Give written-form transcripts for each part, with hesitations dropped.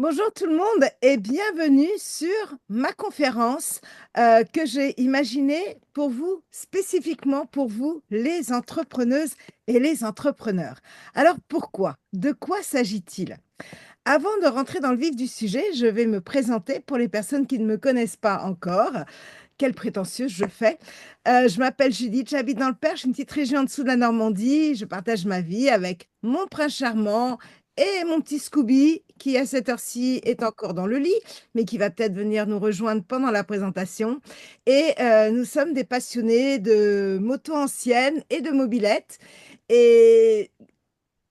Bonjour tout le monde et bienvenue sur ma conférence que j'ai imaginée pour vous, spécifiquement pour vous, les entrepreneuses et les entrepreneurs. Alors pourquoi? De quoi s'agit-il? Avant de rentrer dans le vif du sujet, je vais me présenter pour les personnes qui ne me connaissent pas encore. Quelle prétentieuse je fais. Je m'appelle Judith, j'habite dans le Perche, une petite région en dessous de la Normandie. Je partage ma vie avec mon prince charmant et mon petit Scooby, qui à cette heure-ci est encore dans le lit, mais qui va peut-être venir nous rejoindre pendant la présentation. Et nous sommes des passionnés de motos anciennes et de mobylettes. Et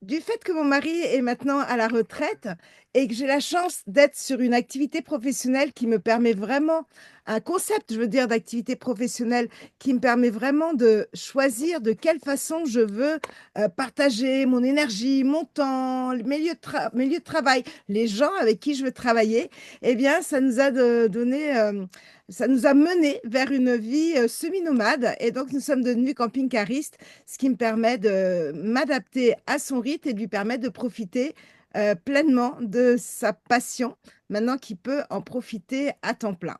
du fait que mon mari est maintenant à la retraite et que j'ai la chance d'être sur une activité professionnelle qui me permet vraiment, un concept, je veux dire, d'activité professionnelle qui me permet vraiment de choisir de quelle façon je veux partager mon énergie, mon temps, mes lieux de travail, les gens avec qui je veux travailler, eh bien, ça nous a donné ça nous a mené vers une vie semi-nomade et donc nous sommes devenus camping-caristes, ce qui me permet de m'adapter à son rythme et de lui permettre de profiter pleinement de sa passion, maintenant qu'il peut en profiter à temps plein.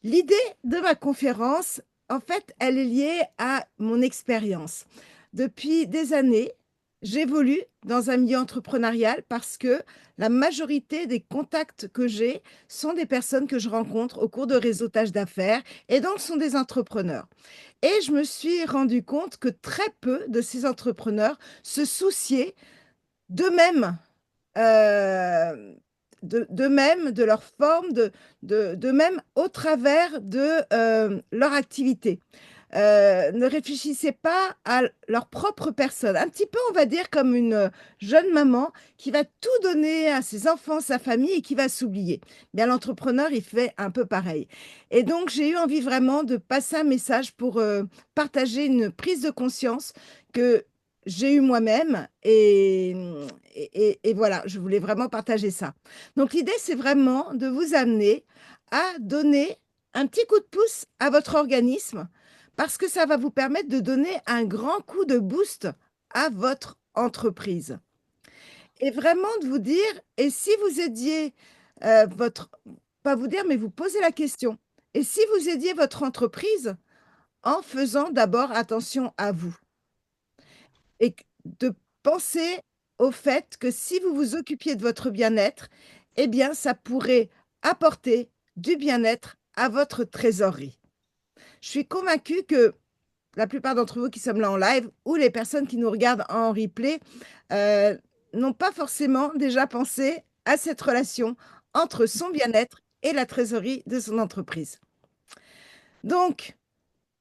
L'idée de ma conférence, en fait, elle est liée à mon expérience. Depuis des années, j'évolue dans un milieu entrepreneurial parce que la majorité des contacts que j'ai sont des personnes que je rencontre au cours de réseautage d'affaires et donc sont des entrepreneurs. Et je me suis rendu compte que très peu de ces entrepreneurs se souciaient d'eux-mêmes, euh, d'eux-mêmes, de leur forme, d'eux-mêmes au travers de leur activité. Ne réfléchissaient pas à leur propre personne. Un petit peu, on va dire, comme une jeune maman qui va tout donner à ses enfants, sa famille et qui va s'oublier. Bien, l'entrepreneur, il fait un peu pareil. Et donc, j'ai eu envie vraiment de passer un message pour partager une prise de conscience que j'ai eue moi-même et voilà, je voulais vraiment partager ça. Donc, l'idée, c'est vraiment de vous amener à donner un petit coup de pouce à votre organisme parce que ça va vous permettre de donner un grand coup de boost à votre entreprise. Et vraiment de vous dire, et si vous aidiez votre, pas vous dire, mais vous posez la question, et si vous aidiez votre entreprise en faisant d'abord attention à vous et de penser au fait que si vous vous occupiez de votre bien-être, eh bien, ça pourrait apporter du bien-être à votre trésorerie. Je suis convaincue que la plupart d'entre vous qui sommes là en live ou les personnes qui nous regardent en replay euh, n'ont pas forcément déjà pensé à cette relation entre son bien-être et la trésorerie de son entreprise. Donc,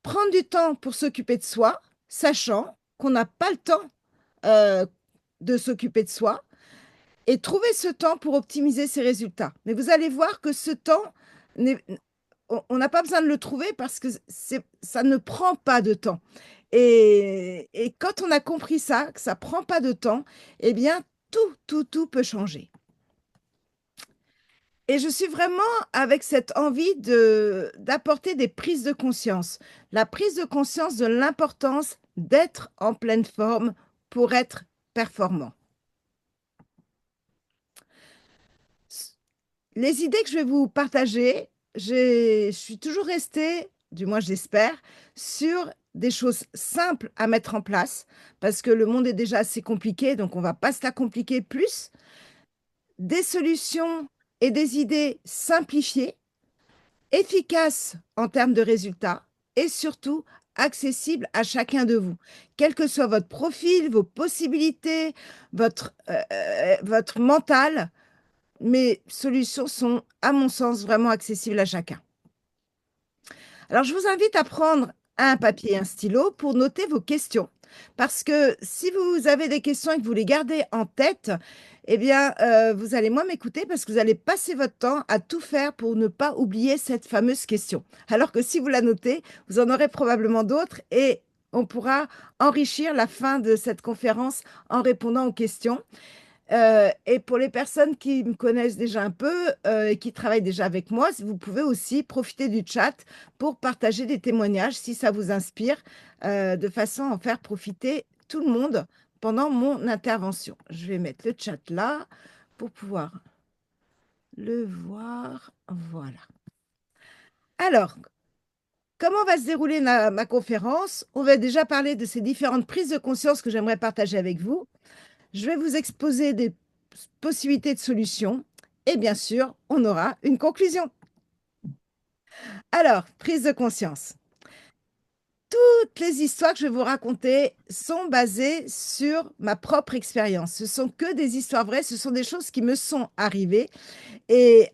prendre du temps pour s'occuper de soi, sachant qu'on n'a pas le temps euh, de s'occuper de soi, et trouver ce temps pour optimiser ses résultats. Mais vous allez voir que ce temps, on n'a pas besoin de le trouver parce que ça ne prend pas de temps. Et quand on a compris ça, que ça ne prend pas de temps, eh bien, tout peut changer. Et je suis vraiment avec cette envie d'apporter des prises de conscience. La prise de conscience de l'importance d'être en pleine forme pour être performant. Les idées que je vais vous partager, je suis toujours restée, du moins j'espère, sur des choses simples à mettre en place, parce que le monde est déjà assez compliqué, donc on ne va pas se la compliquer plus. Des solutions et des idées simplifiées, efficaces en termes de résultats, et surtout accessibles à chacun de vous, quel que soit votre profil, vos possibilités, votre mental. Mes solutions sont, à mon sens, vraiment accessibles à chacun. Alors, je vous invite à prendre un papier et un stylo pour noter vos questions. Parce que si vous avez des questions et que vous les gardez en tête, eh bien, vous allez moins m'écouter parce que vous allez passer votre temps à tout faire pour ne pas oublier cette fameuse question. Alors que si vous la notez, vous en aurez probablement d'autres et on pourra enrichir la fin de cette conférence en répondant aux questions. Et pour les personnes qui me connaissent déjà un peu et qui travaillent déjà avec moi, vous pouvez aussi profiter du chat pour partager des témoignages si ça vous inspire, de façon à en faire profiter tout le monde pendant mon intervention. Je vais mettre le chat là. pour pouvoir le voir. Voilà. Alors, comment va se dérouler ma conférence? On va déjà parler de ces différentes prises de conscience que j'aimerais partager avec vous. Je vais vous exposer des possibilités de solutions et bien sûr, on aura une conclusion. Alors, prise de conscience. Toutes les histoires que je vais vous raconter sont basées sur ma propre expérience. Ce sont que des histoires vraies, ce sont des choses qui me sont arrivées et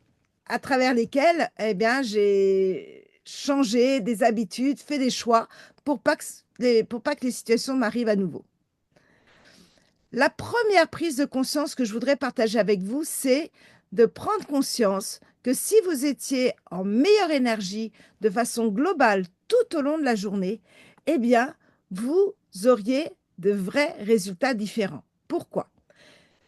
à travers lesquelles, eh bien, j'ai changé des habitudes, fait des choix pour pas que les situations m'arrivent à nouveau. La première prise de conscience que je voudrais partager avec vous, c'est de prendre conscience que si vous étiez en meilleure énergie de façon globale tout au long de la journée, eh bien, vous auriez de vrais résultats différents. Pourquoi?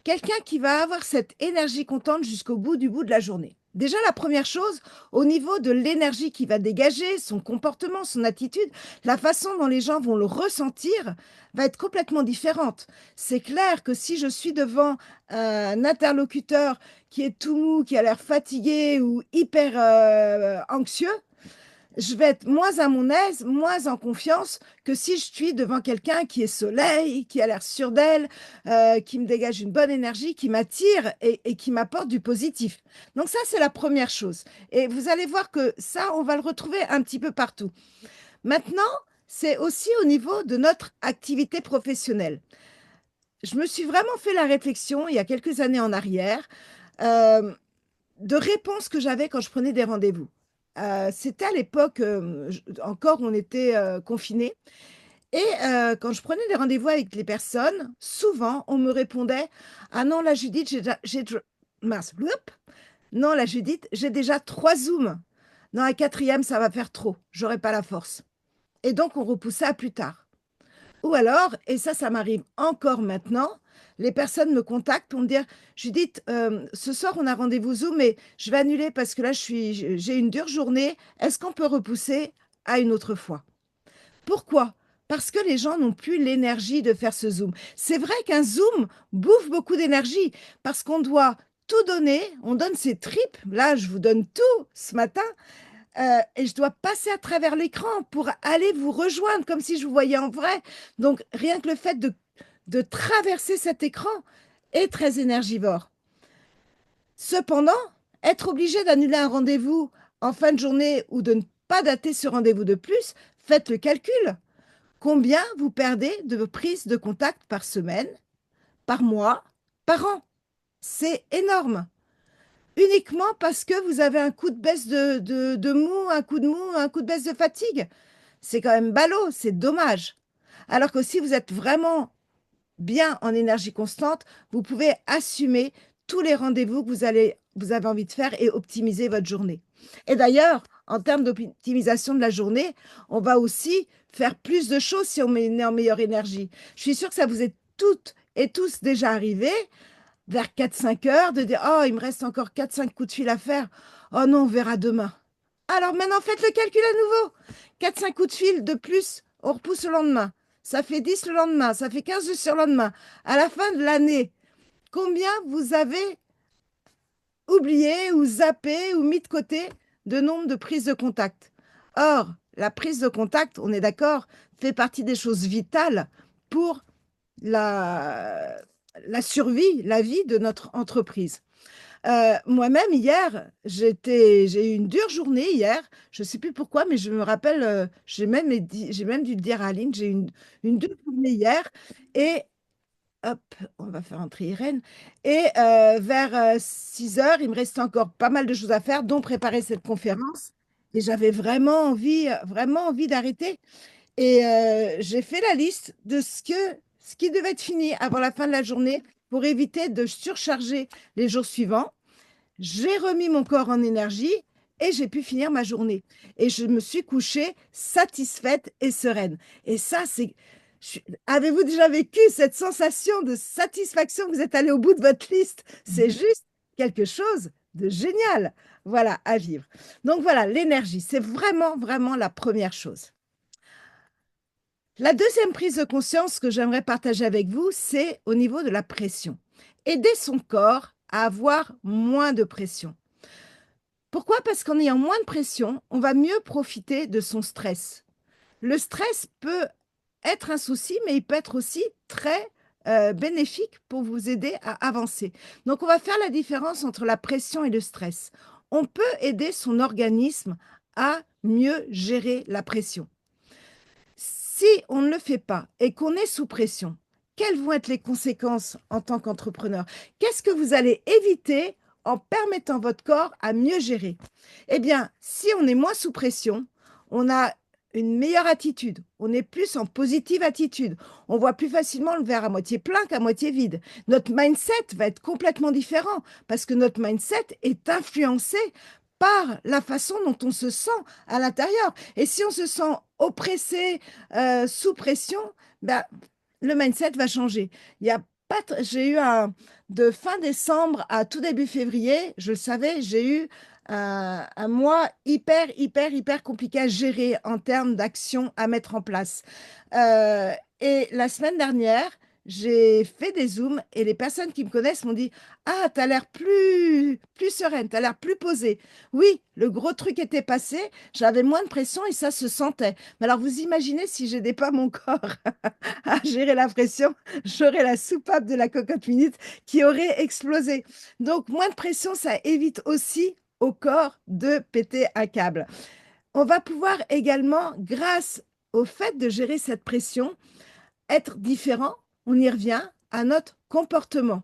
Quelqu'un qui va avoir cette énergie contente jusqu'au bout de la journée. Déjà, la première chose, au niveau de l'énergie qu'il va dégager, son comportement, son attitude, la façon dont les gens vont le ressentir va être complètement différente. C'est clair que si je suis devant un interlocuteur qui est tout mou, qui a l'air fatigué ou hyper anxieux, je vais être moins à mon aise, moins en confiance que si je suis devant quelqu'un qui est soleil, qui a l'air sûr d'elle, qui me dégage une bonne énergie, qui m'attire et qui m'apporte du positif. Donc ça, c'est la première chose. Et vous allez voir que ça, on va le retrouver un petit peu partout. Maintenant, c'est aussi au niveau de notre activité professionnelle. Je me suis vraiment fait la réflexion il y a quelques années en arrière. euh, de réponses que j'avais quand je prenais des rendez-vous. C'était à l'époque, encore on était confinés. Et quand je prenais des rendez-vous avec les personnes, souvent on me répondait: «Ah non, la Judith, mince, bloup. Non, la Judith, j'ai déjà 3 Zooms. Non, un quatrième, ça va faire trop. J'aurai pas la force.» Et donc on repoussait à plus tard. Ou alors, et ça m'arrive encore maintenant, les personnes me contactent pour me dire: «Judith, ce soir, on a rendez-vous Zoom, mais je vais annuler parce que là, j'ai une dure journée. Est-ce qu'on peut repousser à une autre fois?» Pourquoi? Parce que les gens n'ont plus l'énergie de faire ce Zoom. C'est vrai qu'un Zoom bouffe beaucoup d'énergie parce qu'on doit tout donner, on donne ses tripes. Là, je vous donne tout ce matin, et je dois passer à travers l'écran pour aller vous rejoindre comme si je vous voyais en vrai. Donc, rien que le fait de traverser cet écran est très énergivore. Cependant, être obligé d'annuler un rendez-vous en fin de journée ou de ne pas dater ce rendez-vous de plus, faites le calcul. Combien vous perdez de prises de contact par semaine, par mois, par an? C'est énorme. Uniquement parce que vous avez un coup de baisse de mou, un coup de mou, un coup de baisse de fatigue. C'est quand même ballot, c'est dommage. Alors que si vous êtes vraiment bien en énergie constante, vous pouvez assumer tous les rendez-vous que vous avez envie de faire et optimiser votre journée. Et d'ailleurs, en termes d'optimisation de la journée, on va aussi faire plus de choses si on est en meilleure énergie. Je suis sûre que ça vous est toutes et tous déjà arrivé vers 4-5 heures de dire: «Oh, il me reste encore 4-5 coups de fil à faire. Oh non, on verra demain.» Alors maintenant, faites le calcul à nouveau. 4-5 coups de fil de plus, on repousse le lendemain. Ça fait 10 le lendemain, ça fait 15 le surlendemain. À la fin de l'année, combien vous avez oublié ou zappé ou mis de côté de nombre de prises de contact? Or, la prise de contact, on est d'accord, fait partie des choses vitales pour la, la survie, la vie de notre entreprise. Moi-même, hier, j'ai eu une dure journée hier. Je ne sais plus pourquoi, mais je me rappelle, j'ai même dû le dire à Aline, j'ai eu une dure journée hier. Et hop, on va faire entrer Irène. Et vers 6 heures, il me restait encore pas mal de choses à faire, dont préparer cette conférence. Et j'avais vraiment envie d'arrêter. Et j'ai fait la liste de ce qui devait être fini avant la fin de la journée pour éviter de surcharger les jours suivants. J'ai remis mon corps en énergie et j'ai pu finir ma journée. Et je me suis couchée satisfaite et sereine. Et ça, Avez-vous déjà vécu cette sensation de satisfaction que vous êtes allé au bout de votre liste? C'est juste quelque chose de génial. Voilà, à vivre. Donc voilà, l'énergie, c'est vraiment la première chose. La deuxième prise de conscience que j'aimerais partager avec vous, c'est au niveau de la pression. Aider son corps à avoir moins de pression. Pourquoi? Parce qu'en ayant moins de pression, on va mieux profiter de son stress. Le stress peut être un souci, mais il peut être aussi très bénéfique pour vous aider à avancer. Donc, on va faire la différence entre la pression et le stress. On peut aider son organisme à mieux gérer la pression. Si on ne le fait pas et qu'on est sous pression, quelles vont être les conséquences en tant qu'entrepreneur? Qu'est-ce que vous allez éviter en permettant votre corps à mieux gérer? Eh bien, si on est moins sous pression, on a une meilleure attitude, on est plus en positive attitude, on voit plus facilement le verre à moitié plein qu'à moitié vide. Notre mindset va être complètement différent parce que notre mindset est influencé par la façon dont on se sent à l'intérieur. Et si on se sent oppressé, sous pression, ben, le mindset va changer. Il y a pas j'ai eu de fin décembre à tout début février, je le savais, j'ai eu un mois hyper compliqué à gérer en termes d'actions à mettre en place. Et la semaine dernière, j'ai fait des zooms et les personnes qui me connaissent m'ont dit: «Ah, tu as l'air plus sereine, tu as l'air plus posée». Oui, le gros truc était passé, j'avais moins de pression et ça se sentait. Mais alors vous imaginez si j'aidais pas mon corps à gérer la pression, j'aurais la soupape de la cocotte minute qui aurait explosé. Donc moins de pression, ça évite aussi au corps de péter un câble. On va pouvoir également, grâce au fait de gérer cette pression, être différent, on y revient, à notre comportement.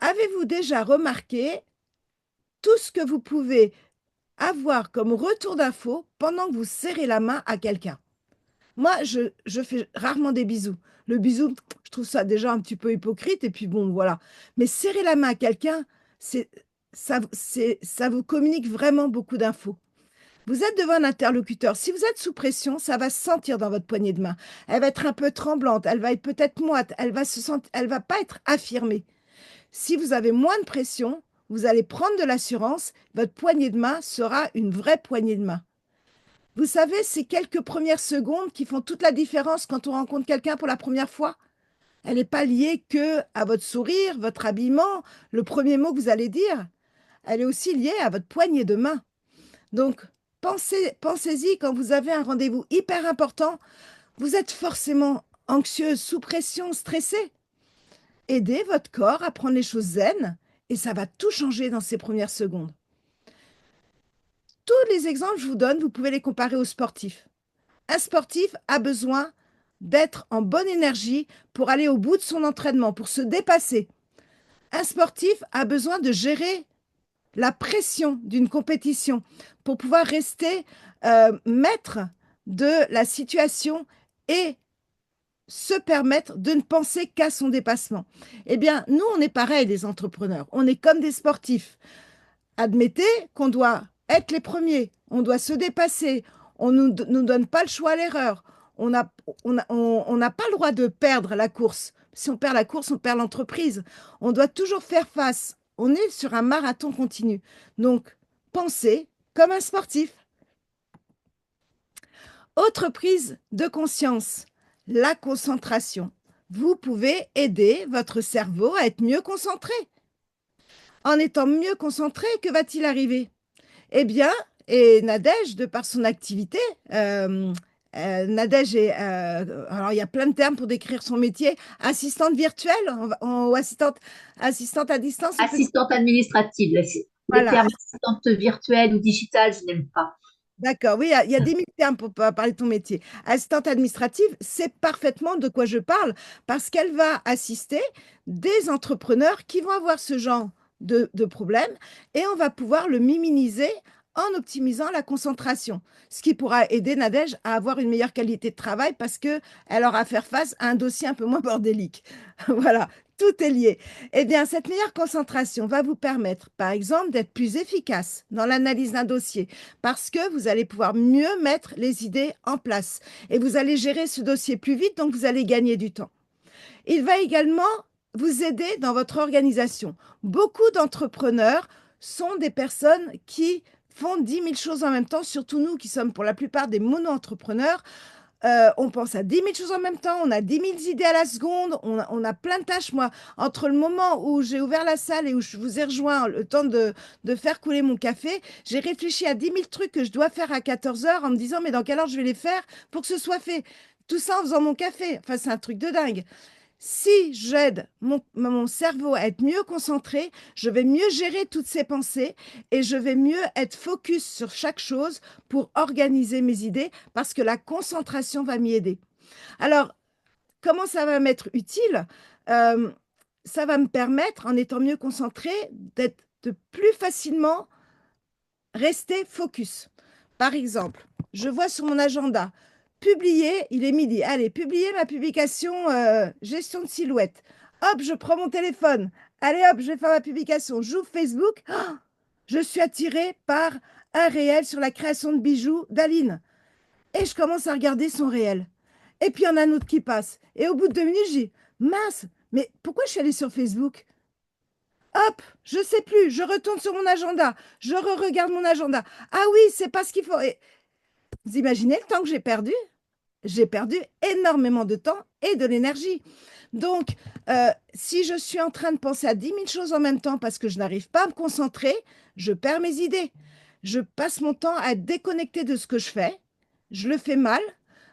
Avez-vous déjà remarqué tout ce que vous pouvez avoir comme retour d'infos pendant que vous serrez la main à quelqu'un? Moi, je fais rarement des bisous. Le bisou, je trouve ça déjà un petit peu hypocrite et puis bon, voilà. Mais serrer la main à quelqu'un, c'est ça vous communique vraiment beaucoup d'infos. Vous êtes devant un interlocuteur. Si vous êtes sous pression, ça va se sentir dans votre poignée de main. Elle va être un peu tremblante, elle va être peut-être moite, elle va pas être affirmée. Si vous avez moins de pression, vous allez prendre de l'assurance, votre poignée de main sera une vraie poignée de main. Vous savez, ces quelques premières secondes qui font toute la différence quand on rencontre quelqu'un pour la première fois. Elle n'est pas liée que à votre sourire, votre habillement, le premier mot que vous allez dire. Elle est aussi liée à votre poignée de main. Donc, pensez-y quand vous avez un rendez-vous hyper important, vous êtes forcément anxieuse, sous pression, stressée. Aidez votre corps à prendre les choses zen et ça va tout changer dans ces premières secondes. Tous les exemples que je vous donne, vous pouvez les comparer aux sportifs. Un sportif a besoin d'être en bonne énergie pour aller au bout de son entraînement, pour se dépasser. Un sportif a besoin de gérer la pression d'une compétition pour pouvoir rester maître de la situation et se permettre de ne penser qu'à son dépassement. Eh bien, nous, on est pareil, les entrepreneurs. On est comme des sportifs. Admettez qu'on doit être les premiers, on doit se dépasser, on ne nous donne pas le choix à l'erreur, on n'a pas le droit de perdre la course. Si on perd la course, on perd l'entreprise. On doit toujours faire face. On est sur un marathon continu. Donc, pensez comme un sportif. Autre prise de conscience, la concentration. Vous pouvez aider votre cerveau à être mieux concentré. En étant mieux concentré, que va-t-il arriver? Eh bien, et Nadège, de par son activité, Nadège est, alors il y a plein de termes pour décrire son métier, assistante virtuelle ou assistante à distance. Assistante administrative. Les Voilà, termes assistante virtuelle ou digitale, je n'aime pas. d'accord, oui, il y a des mille termes pour parler de ton métier. Assistante administrative, c'est parfaitement de quoi je parle parce qu'elle va assister des entrepreneurs qui vont avoir ce genre de problème et on va pouvoir le minimiser en optimisant la concentration, ce qui pourra aider Nadège à avoir une meilleure qualité de travail parce qu'elle aura à faire face à un dossier un peu moins bordélique. Voilà, tout est lié. Eh bien, cette meilleure concentration va vous permettre, par exemple, d'être plus efficace dans l'analyse d'un dossier parce que vous allez pouvoir mieux mettre les idées en place et vous allez gérer ce dossier plus vite, donc vous allez gagner du temps. Il va également vous aider dans votre organisation. Beaucoup d'entrepreneurs sont des personnes qui font 10 000 choses en même temps, surtout nous qui sommes pour la plupart des mono-entrepreneurs. On pense à 10 000 choses en même temps, on a 10 000 idées à la seconde, on a plein de tâches. Moi, entre le moment où j'ai ouvert la salle et où je vous ai rejoint, le temps de faire couler mon café, j'ai réfléchi à 10 000 trucs que je dois faire à 14 heures en me disant, mais dans quelle heure je vais les faire pour que ce soit fait? Tout ça en faisant mon café. Enfin, c'est un truc de dingue. Si j'aide mon cerveau à être mieux concentré, je vais mieux gérer toutes ces pensées et je vais mieux être focus sur chaque chose pour organiser mes idées parce que la concentration va m'y aider. Alors, comment ça va m'être utile? Euh, Ça va me permettre, en étant mieux concentré, de plus facilement rester focus. Par exemple, je vois sur mon agenda, publier, il est midi, allez, publier ma publication gestion de silhouette. Hop, je prends mon téléphone. Allez, hop, je vais faire ma publication. J'ouvre Facebook. Oh, je suis attirée par un réel sur la création de bijoux d'Aline. Et je commence à regarder son réel. Et puis, il y en a un autre qui passe. Et au bout de 2 minutes, je dis, mince, mais pourquoi je suis allée sur Facebook? Hop, je sais plus, je retourne sur mon agenda, je regarde mon agenda. Ah oui, c'est pas ce qu'il faut. Et vous imaginez le temps que j'ai perdu? J'ai perdu énormément de temps et de l'énergie. Donc, si je suis en train de penser à 10 000 choses en même temps parce que je n'arrive pas à me concentrer, je perds mes idées. Je passe mon temps à être déconnecté de ce que je fais. Je le fais mal.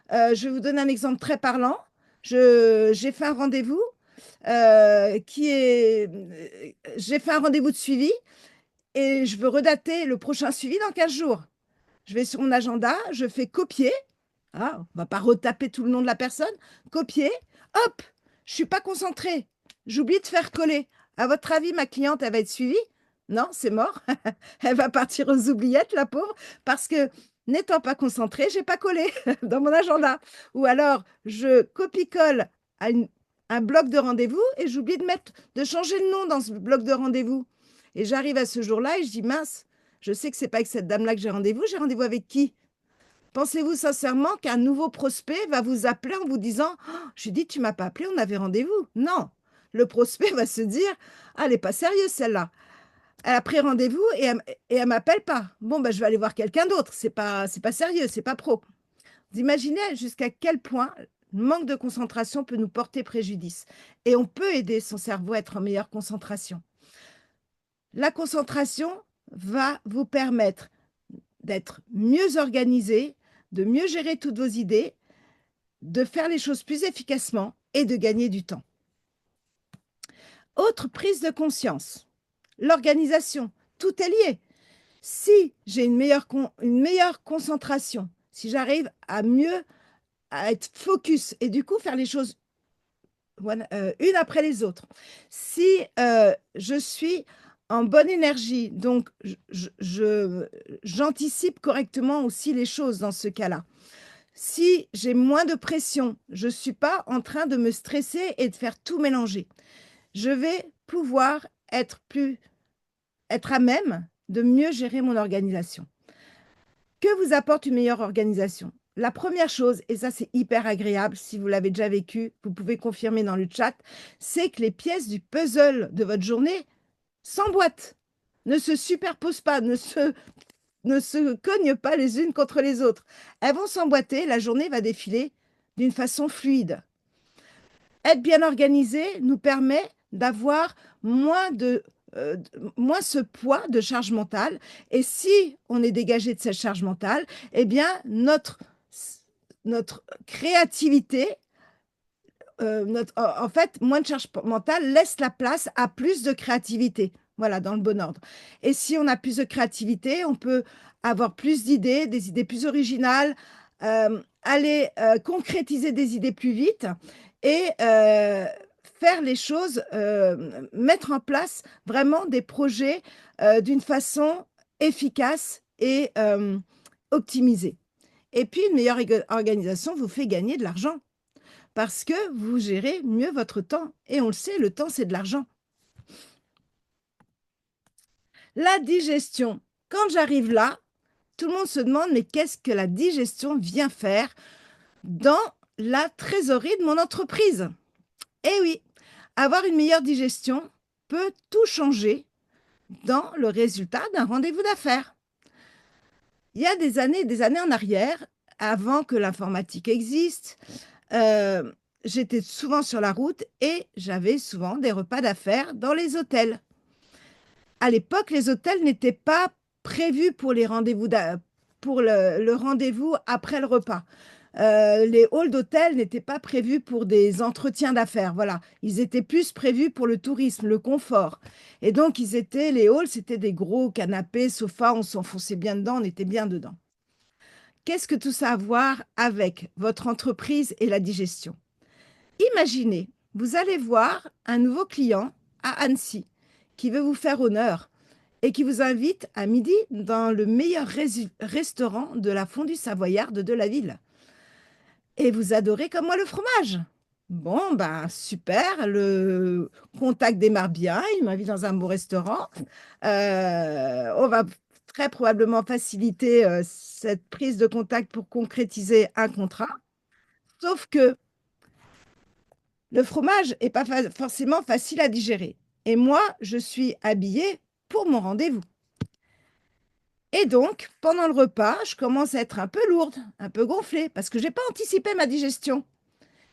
Je vais vous donner un exemple très parlant. J'ai fait un rendez-vous j'ai fait un rendez-vous de suivi et je veux redater le prochain suivi dans 15 jours. Je vais sur mon agenda, je fais copier. Ah, on ne va pas retaper tout le nom de la personne. Copier. Hop, je ne suis pas concentrée. J'oublie de faire coller. À votre avis, ma cliente, elle va être suivie? Non, c'est mort. Elle va partir aux oubliettes, la pauvre, parce que n'étant pas concentrée, j'ai pas collé dans mon agenda. Ou alors, je copie-colle à un bloc de rendez-vous et j'oublie de changer le nom dans ce bloc de rendez-vous. Et j'arrive à ce jour-là et je dis, mince, je sais que c'est pas avec cette dame-là que j'ai rendez-vous avec qui? Pensez-vous sincèrement qu'un nouveau prospect va vous appeler en vous disant, oh, je lui dis, tu m'as pas appelé, on avait rendez-vous? Non. Le prospect va se dire, ah, elle n'est pas sérieuse celle-là. Elle a pris rendez-vous et elle m'appelle pas. Bon, ben, je vais aller voir quelqu'un d'autre. C'est pas sérieux, c'est pas pro. Vous imaginez jusqu'à quel point le manque de concentration peut nous porter préjudice. Et on peut aider son cerveau à être en meilleure concentration. La concentration va vous permettre d'être mieux organisé, de mieux gérer toutes vos idées, de faire les choses plus efficacement et de gagner du temps. Autre prise de conscience, l'organisation, tout est lié. Si j'ai une meilleure concentration, si j'arrive à être focus et du coup faire les choses une après les autres, si je suis en bonne énergie, donc j'anticipe correctement aussi les choses dans ce cas-là. Si j'ai moins de pression, je ne suis pas en train de me stresser et de faire tout mélanger. Je vais pouvoir être à même de mieux gérer mon organisation. Que vous apporte une meilleure organisation? La première chose, et ça c'est hyper agréable, si vous l'avez déjà vécu, vous pouvez confirmer dans le chat, c'est que les pièces du puzzle de votre journée s'emboîtent, ne se superposent pas, ne se cognent pas les unes contre les autres. Elles vont s'emboîter, la journée va défiler d'une façon fluide. Être bien organisé nous permet d'avoir moins ce poids de charge mentale. Et si on est dégagé de cette charge mentale, eh bien, notre créativité, en fait, moins de charge mentale laisse la place à plus de créativité. Voilà, dans le bon ordre. Et si on a plus de créativité, on peut avoir plus d'idées, des idées plus originales, aller concrétiser des idées plus vite et faire les choses, mettre en place vraiment des projets d'une façon efficace et optimisée. Et puis, une meilleure organisation vous fait gagner de l'argent parce que vous gérez mieux votre temps. Et on le sait, le temps, c'est de l'argent. La digestion. Quand j'arrive là, tout le monde se demande, mais qu'est-ce que la digestion vient faire dans la trésorerie de mon entreprise? Eh oui, avoir une meilleure digestion peut tout changer dans le résultat d'un rendez-vous d'affaires. Il y a des années en arrière, avant que l'informatique existe. Euh, J'étais souvent sur la route et j'avais souvent des repas d'affaires dans les hôtels. À l'époque, les hôtels n'étaient pas prévus pour les rendez-vous pour le rendez-vous après le repas. Les halls d'hôtel n'étaient pas prévus pour des entretiens d'affaires. Voilà, ils étaient plus prévus pour le tourisme, le confort. Et donc, les halls, c'était des gros canapés, sofas, on s'enfonçait bien dedans, on était bien dedans. Qu'est-ce que tout ça a à voir avec votre entreprise et la digestion? Imaginez, vous allez voir un nouveau client à Annecy qui veut vous faire honneur et qui vous invite à midi dans le meilleur restaurant de la fondue savoyarde de la ville. Et vous adorez comme moi le fromage. Bon, ben super, le contact démarre bien, il m'invite dans un beau restaurant. On va très probablement faciliter cette prise de contact pour concrétiser un contrat. Sauf que le fromage n'est pas forcément facile à digérer. Et moi, je suis habillée pour mon rendez-vous. Et donc, pendant le repas, je commence à être un peu lourde, un peu gonflée, parce que je n'ai pas anticipé ma digestion.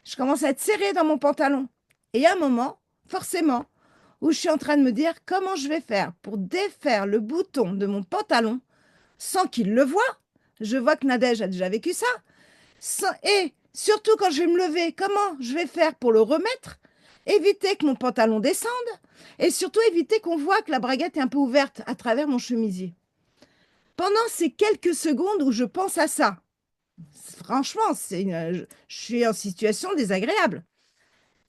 Je commence à être serrée dans mon pantalon. Et il y a un moment, forcément, où je suis en train de me dire comment je vais faire pour défaire le bouton de mon pantalon sans qu'il le voie. Je vois que Nadège a déjà vécu ça. Et surtout quand je vais me lever, comment je vais faire pour le remettre, éviter que mon pantalon descende et surtout éviter qu'on voit que la braguette est un peu ouverte à travers mon chemisier. Pendant ces quelques secondes où je pense à ça, franchement, je suis en situation désagréable.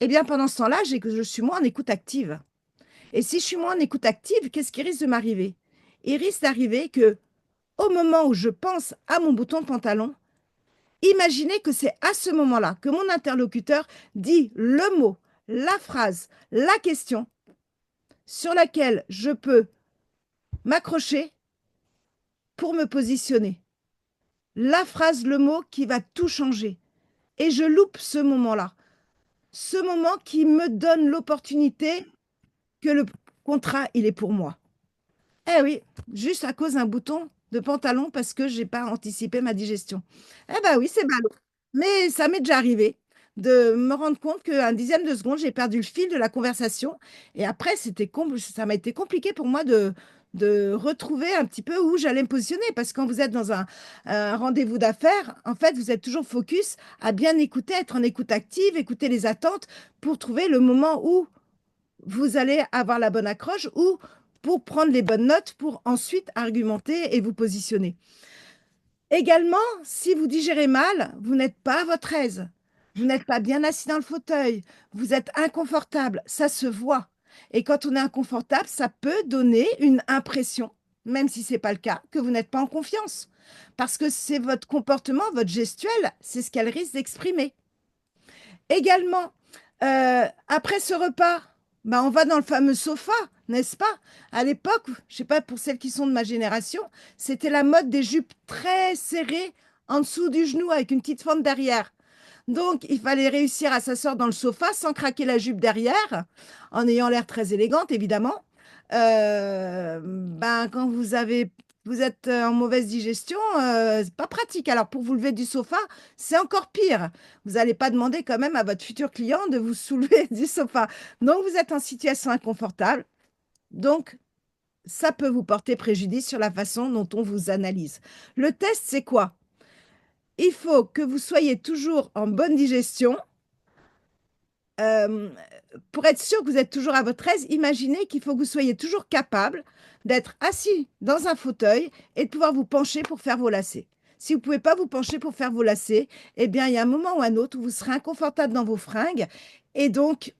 Eh bien, pendant ce temps-là, je suis moins en écoute active. Et si je suis moins en écoute active, qu'est-ce qui risque de m'arriver? Il risque d'arriver que, au moment où je pense à mon bouton de pantalon, imaginez que c'est à ce moment-là que mon interlocuteur dit le mot, la phrase, la question sur laquelle je peux m'accrocher pour me positionner. La phrase, le mot qui va tout changer. Et je loupe ce moment-là. Ce moment qui me donne l'opportunité que le contrat, il est pour moi. Eh oui, juste à cause d'un bouton de pantalon parce que j'ai pas anticipé ma digestion. Eh ben oui, c'est ballot. Mais ça m'est déjà arrivé de me rendre compte qu'un dixième de seconde, j'ai perdu le fil de la conversation. Et après, ça m'a été compliqué pour moi de retrouver un petit peu où j'allais me positionner. Parce que quand vous êtes dans un rendez-vous d'affaires, en fait, vous êtes toujours focus à bien écouter, être en écoute active, écouter les attentes pour trouver le moment où vous allez avoir la bonne accroche ou pour prendre les bonnes notes pour ensuite argumenter et vous positionner. Également, si vous digérez mal, vous n'êtes pas à votre aise. Vous n'êtes pas bien assis dans le fauteuil. Vous êtes inconfortable. Ça se voit. Et quand on est inconfortable, ça peut donner une impression, même si ce n'est pas le cas, que vous n'êtes pas en confiance. Parce que c'est votre comportement, votre gestuelle, c'est ce qu'elle risque d'exprimer. Également, après ce repas, bah, on va dans le fameux sofa, n'est-ce pas? À l'époque, je ne sais pas pour celles qui sont de ma génération, c'était la mode des jupes très serrées en dessous du genou avec une petite fente derrière. Donc, il fallait réussir à s'asseoir dans le sofa sans craquer la jupe derrière, en ayant l'air très élégante, évidemment. Ben, quand vous êtes en mauvaise digestion, c'est pas pratique. Alors, pour vous lever du sofa, c'est encore pire. Vous n'allez pas demander quand même à votre futur client de vous soulever du sofa. Donc, vous êtes en situation inconfortable. Donc, ça peut vous porter préjudice sur la façon dont on vous analyse. Le test, c'est quoi? Il faut que vous soyez toujours en bonne digestion. Euh, pour être sûr que vous êtes toujours à votre aise, imaginez qu'il faut que vous soyez toujours capable d'être assis dans un fauteuil et de pouvoir vous pencher pour faire vos lacets. Si vous ne pouvez pas vous pencher pour faire vos lacets, eh bien, il y a un moment ou un autre où vous serez inconfortable dans vos fringues et donc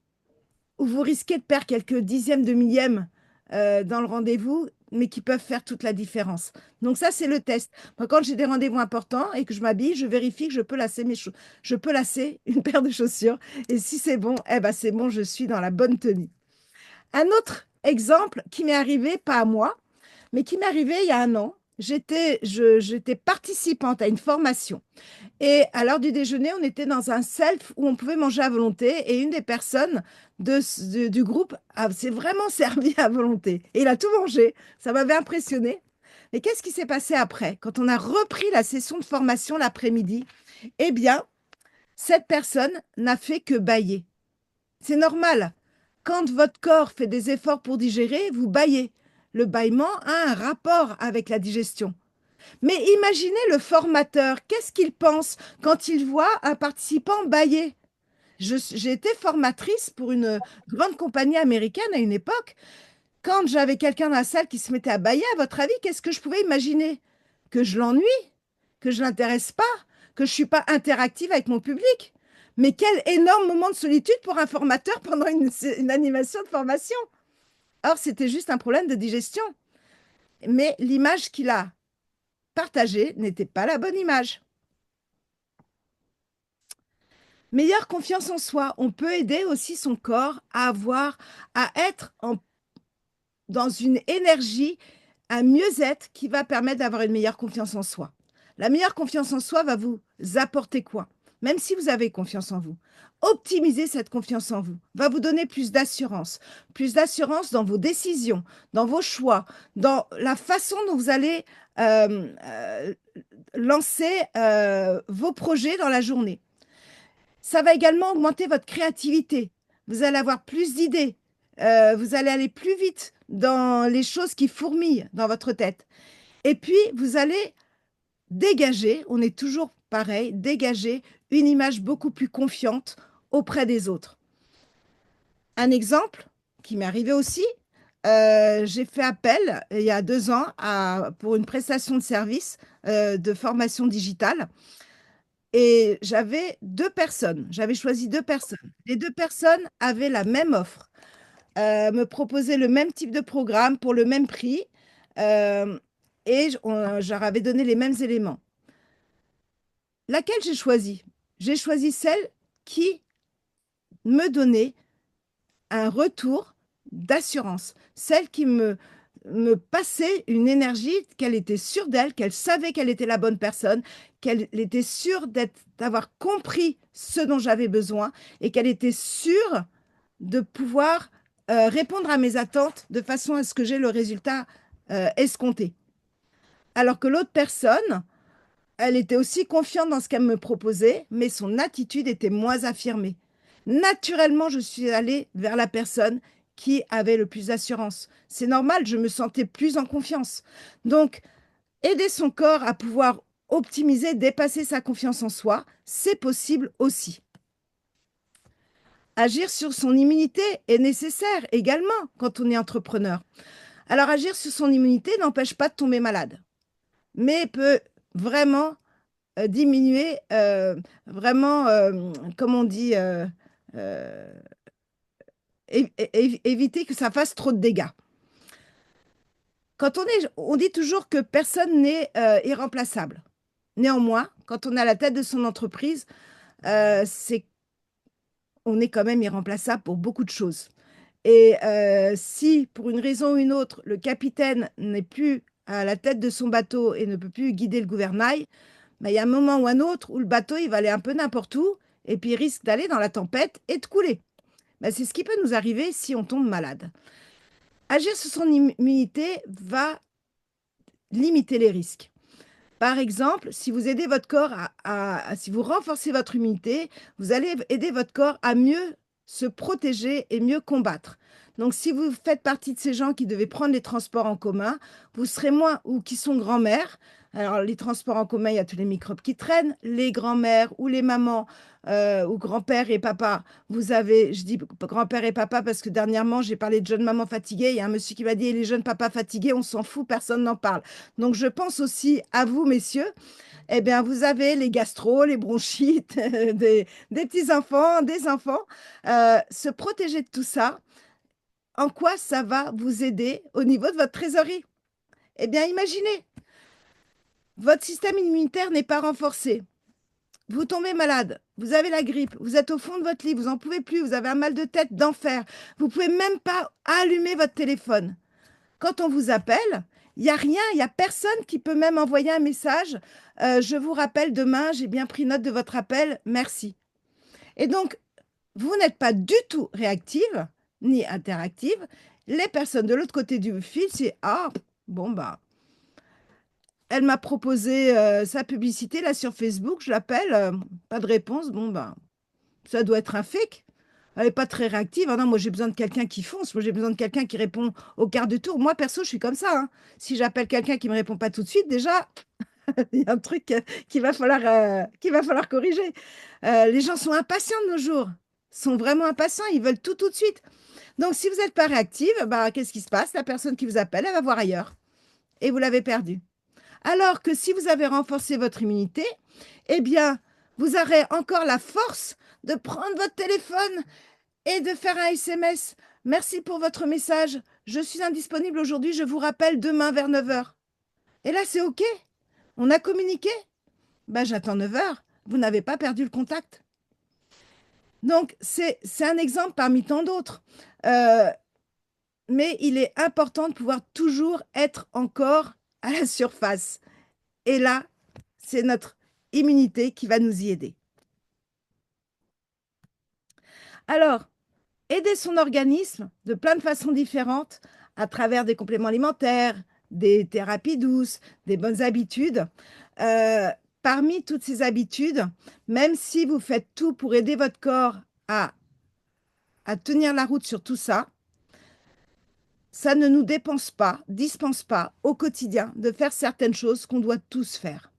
où vous risquez de perdre quelques dixièmes de millièmes dans le rendez-vous, mais qui peuvent faire toute la différence. Donc ça, c'est le test. Moi, quand j'ai des rendez-vous importants et que je m'habille, je vérifie que je peux lasser je peux lasser une paire de chaussures. Et si c'est bon, eh ben c'est bon, je suis dans la bonne tenue. Un autre exemple qui m'est arrivé, pas à moi, mais qui m'est arrivé il y a un an. J'étais participante à une formation. Et à l'heure du déjeuner, on était dans un self où on pouvait manger à volonté. Et une des personnes du groupe s'est vraiment servi à volonté. Et il a tout mangé. Ça m'avait impressionné. Et qu'est-ce qui s'est passé après? Quand on a repris la session de formation l'après-midi, eh bien, cette personne n'a fait que bâiller. C'est normal. Quand votre corps fait des efforts pour digérer, vous bâillez. Le bâillement a un rapport avec la digestion. Mais imaginez le formateur, qu'est-ce qu'il pense quand il voit un participant bâiller? J'ai été formatrice pour une grande compagnie américaine à une époque. Quand j'avais quelqu'un dans la salle qui se mettait à bâiller, à votre avis, qu'est-ce que je pouvais imaginer? Que je l'ennuie, que je ne l'intéresse pas, que je ne suis pas interactive avec mon public. Mais quel énorme moment de solitude pour un formateur pendant une animation de formation. Or, c'était juste un problème de digestion. Mais l'image qu'il a partagée n'était pas la bonne image. Meilleure confiance en soi. On peut aider aussi son corps à être dans une énergie, un mieux-être qui va permettre d'avoir une meilleure confiance en soi. La meilleure confiance en soi va vous apporter quoi? Même si vous avez confiance en vous, optimiser cette confiance en vous va vous donner plus d'assurance dans vos décisions, dans vos choix, dans la façon dont vous allez lancer vos projets dans la journée. Ça va également augmenter votre créativité. Vous allez avoir plus d'idées. Vous allez aller plus vite dans les choses qui fourmillent dans votre tête. Et puis, vous allez dégager, on est toujours pareil, dégager une image beaucoup plus confiante auprès des autres. Un exemple qui m'est arrivé aussi, j'ai fait appel il y a 2 ans pour une prestation de service de formation digitale. Et j'avais 2 personnes, j'avais choisi 2 personnes. Les 2 personnes avaient la même offre, me proposaient le même type de programme pour le même prix, euh, et je leur avais donné les mêmes éléments. Laquelle j'ai choisi? J'ai choisi celle qui me donnait un retour d'assurance, celle qui me passait une énergie, qu'elle était sûre d'elle, qu'elle savait qu'elle était la bonne personne, qu'elle était sûre d'avoir compris ce dont j'avais besoin et qu'elle était sûre de pouvoir répondre à mes attentes de façon à ce que j'ai le résultat escompté. Alors que l'autre personne, elle était aussi confiante dans ce qu'elle me proposait, mais son attitude était moins affirmée. Naturellement, je suis allée vers la personne qui avait le plus d'assurance. C'est normal, je me sentais plus en confiance. Donc, aider son corps à pouvoir optimiser, dépasser sa confiance en soi, c'est possible aussi. Agir sur son immunité est nécessaire également quand on est entrepreneur. Alors, agir sur son immunité n'empêche pas de tomber malade, mais peut vraiment diminuer, vraiment, comme on dit, euh, éviter que ça fasse trop de dégâts. On dit toujours que personne n'est irremplaçable. Néanmoins, quand on est à la tête de son entreprise, on est quand même irremplaçable pour beaucoup de choses. Et si, pour une raison ou une autre, le capitaine n'est plus à la tête de son bateau et ne peut plus guider le gouvernail, ben, il y a un moment ou un autre où le bateau il va aller un peu n'importe où et puis il risque d'aller dans la tempête et de couler. Ben, c'est ce qui peut nous arriver si on tombe malade. Agir sur son immunité va limiter les risques. Par exemple, si vous aidez votre corps si vous renforcez votre immunité, vous allez aider votre corps à mieux se protéger et mieux combattre. Donc, si vous faites partie de ces gens qui devaient prendre les transports en commun, vous serez moins, ou qui sont grand-mères. Alors, les transports en commun, il y a tous les microbes qui traînent. Les grands-mères ou les mamans ou grand-père et papa, vous avez, je dis grand-père et papa parce que dernièrement, j'ai parlé de jeunes mamans fatiguées. Il y a un monsieur qui m'a dit, les jeunes papas fatigués, on s'en fout, personne n'en parle. Donc, je pense aussi à vous, messieurs. Eh bien, vous avez les gastro, les bronchites, des petits-enfants, des enfants. Se protéger de tout ça, en quoi ça va vous aider au niveau de votre trésorerie? Eh bien, imaginez, votre système immunitaire n'est pas renforcé. Vous tombez malade, vous avez la grippe, vous êtes au fond de votre lit, vous n'en pouvez plus, vous avez un mal de tête d'enfer. Vous ne pouvez même pas allumer votre téléphone. Quand on vous appelle, il n'y a rien, il n'y a personne qui peut même envoyer un message. Je vous rappelle demain, j'ai bien pris note de votre appel, merci. Et donc, vous n'êtes pas du tout réactive ni interactive. Les personnes de l'autre côté du fil, c'est ah, bon, bah, elle m'a proposé sa publicité là sur Facebook. Je l'appelle, pas de réponse. Bon, ben, ça doit être un fake. Elle n'est pas très réactive. Ah non, moi, j'ai besoin de quelqu'un qui fonce. Moi, j'ai besoin de quelqu'un qui répond au quart de tour. Moi, perso, je suis comme ça, hein. Si j'appelle quelqu'un qui ne me répond pas tout de suite, déjà, il y a un truc qu'il va falloir corriger. Les gens sont impatients de nos jours. Sont vraiment impatients. Ils veulent tout de suite. Donc, si vous n'êtes pas réactive, bah, qu'est-ce qui se passe? La personne qui vous appelle, elle va voir ailleurs. Et vous l'avez perdue. Alors que si vous avez renforcé votre immunité, eh bien, vous aurez encore la force de prendre votre téléphone et de faire un SMS. Merci pour votre message. Je suis indisponible aujourd'hui. Je vous rappelle demain vers 9 heures. Et là, c'est OK. On a communiqué. Ben, j'attends 9 heures. Vous n'avez pas perdu le contact. Donc, c'est un exemple parmi tant d'autres. Mais il est important de pouvoir toujours être encore à la surface. Et là, c'est notre immunité qui va nous y aider. Alors, aider son organisme de plein de façons différentes à travers des compléments alimentaires, des thérapies douces, des bonnes habitudes. Parmi toutes ces habitudes, même si vous faites tout pour aider votre corps à tenir la route sur tout ça, ça ne nous dispense pas au quotidien de faire certaines choses qu'on doit tous faire.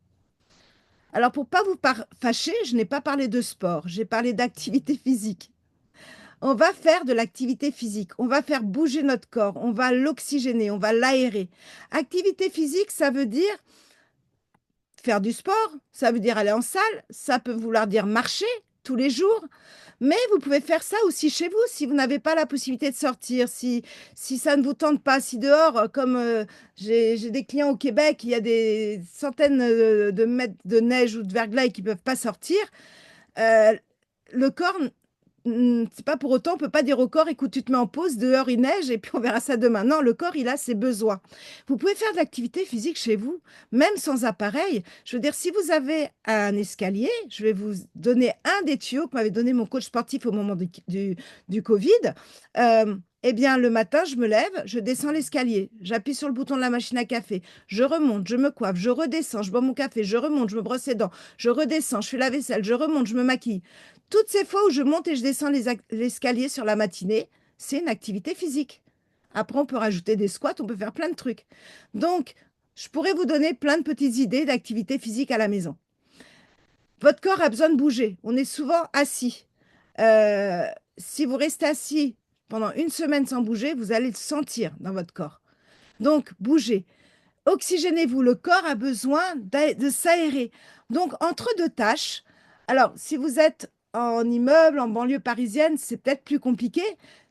Alors, pour ne pas vous fâcher, je n'ai pas parlé de sport, j'ai parlé d'activité physique. On va faire de l'activité physique, on va faire bouger notre corps, on va l'oxygéner, on va l'aérer. Activité physique, ça veut dire faire du sport, ça veut dire aller en salle, ça peut vouloir dire marcher tous les jours, mais vous pouvez faire ça aussi chez vous si vous n'avez pas la possibilité de sortir, si ça ne vous tente pas, si dehors, comme j'ai des clients au Québec, il y a des centaines de mètres de neige ou de verglas qui ne peuvent pas sortir, le corps c'est pas pour autant, on peut pas dire au corps, écoute, tu te mets en pause, dehors il neige et puis on verra ça demain. Non, le corps, il a ses besoins. Vous pouvez faire de l'activité physique chez vous, même sans appareil. Je veux dire, si vous avez un escalier, je vais vous donner un des tuyaux que m'avait donné mon coach sportif au moment du Covid. Eh bien, le matin, je me lève, je descends l'escalier, j'appuie sur le bouton de la machine à café, je remonte, je me coiffe, je redescends, je bois mon café, je remonte, je me brosse les dents, je redescends, je fais la vaisselle, je remonte, je me maquille. Toutes ces fois où je monte et je descends l'escalier sur la matinée, c'est une activité physique. Après, on peut rajouter des squats, on peut faire plein de trucs. Donc, je pourrais vous donner plein de petites idées d'activités physiques à la maison. Votre corps a besoin de bouger. On est souvent assis. Si vous restez assis pendant une semaine sans bouger, vous allez le sentir dans votre corps. Donc, bougez. Oxygénez-vous. Le corps a besoin de s'aérer. Donc, entre deux tâches, alors, si vous êtes en immeuble, en banlieue parisienne, c'est peut-être plus compliqué.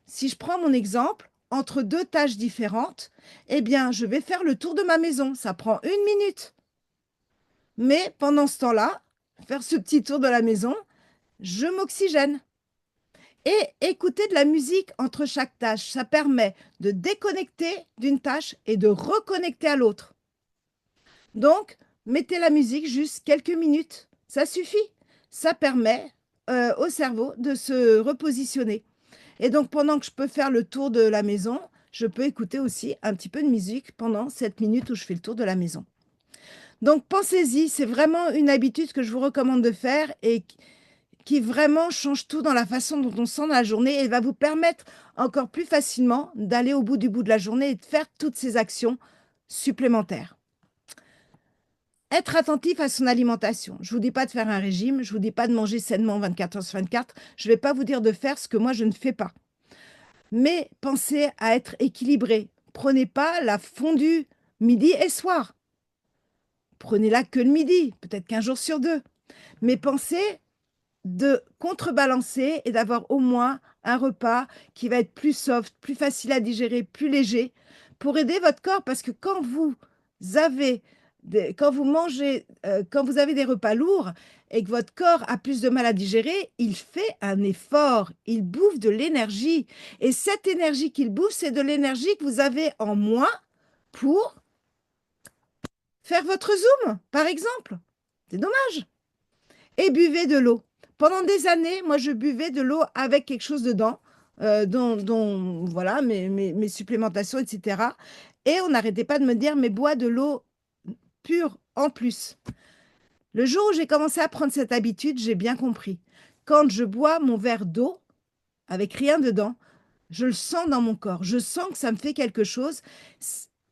Si je prends mon exemple, entre deux tâches différentes, eh bien, je vais faire le tour de ma maison. Ça prend 1 minute. Mais pendant ce temps-là, faire ce petit tour de la maison, je m'oxygène. Et écouter de la musique entre chaque tâche, ça permet de déconnecter d'une tâche et de reconnecter à l'autre. Donc, mettez la musique juste quelques minutes, ça suffit. Ça permet au cerveau de se repositionner. Et donc, pendant que je peux faire le tour de la maison, je peux écouter aussi un petit peu de musique pendant 7 minutes où je fais le tour de la maison. Donc, pensez-y, c'est vraiment une habitude que je vous recommande de faire et qui vraiment change tout dans la façon dont on se sent dans la journée et va vous permettre encore plus facilement d'aller au bout de la journée et de faire toutes ces actions supplémentaires. Être attentif à son alimentation. Je ne vous dis pas de faire un régime, je ne vous dis pas de manger sainement 24 heures sur 24, je ne vais pas vous dire de faire ce que moi je ne fais pas. Mais pensez à être équilibré. Prenez pas la fondue midi et soir. Prenez-la que le midi, peut-être qu'un jour sur deux. Mais pensez de contrebalancer et d'avoir au moins un repas qui va être plus soft, plus facile à digérer, plus léger, pour aider votre corps. Parce que quand vous avez quand vous mangez, quand vous avez des repas lourds et que votre corps a plus de mal à digérer, il fait un effort, il bouffe de l'énergie. Et cette énergie qu'il bouffe, c'est de l'énergie que vous avez en moins pour faire votre zoom, par exemple. C'est dommage. Et buvez de l'eau. Pendant des années, moi, je buvais de l'eau avec quelque chose dedans, dont voilà, mes supplémentations, etc. Et on n'arrêtait pas de me dire, mais bois de l'eau pur en plus. Le jour où j'ai commencé à prendre cette habitude, j'ai bien compris. Quand je bois mon verre d'eau avec rien dedans, je le sens dans mon corps. Je sens que ça me fait quelque chose.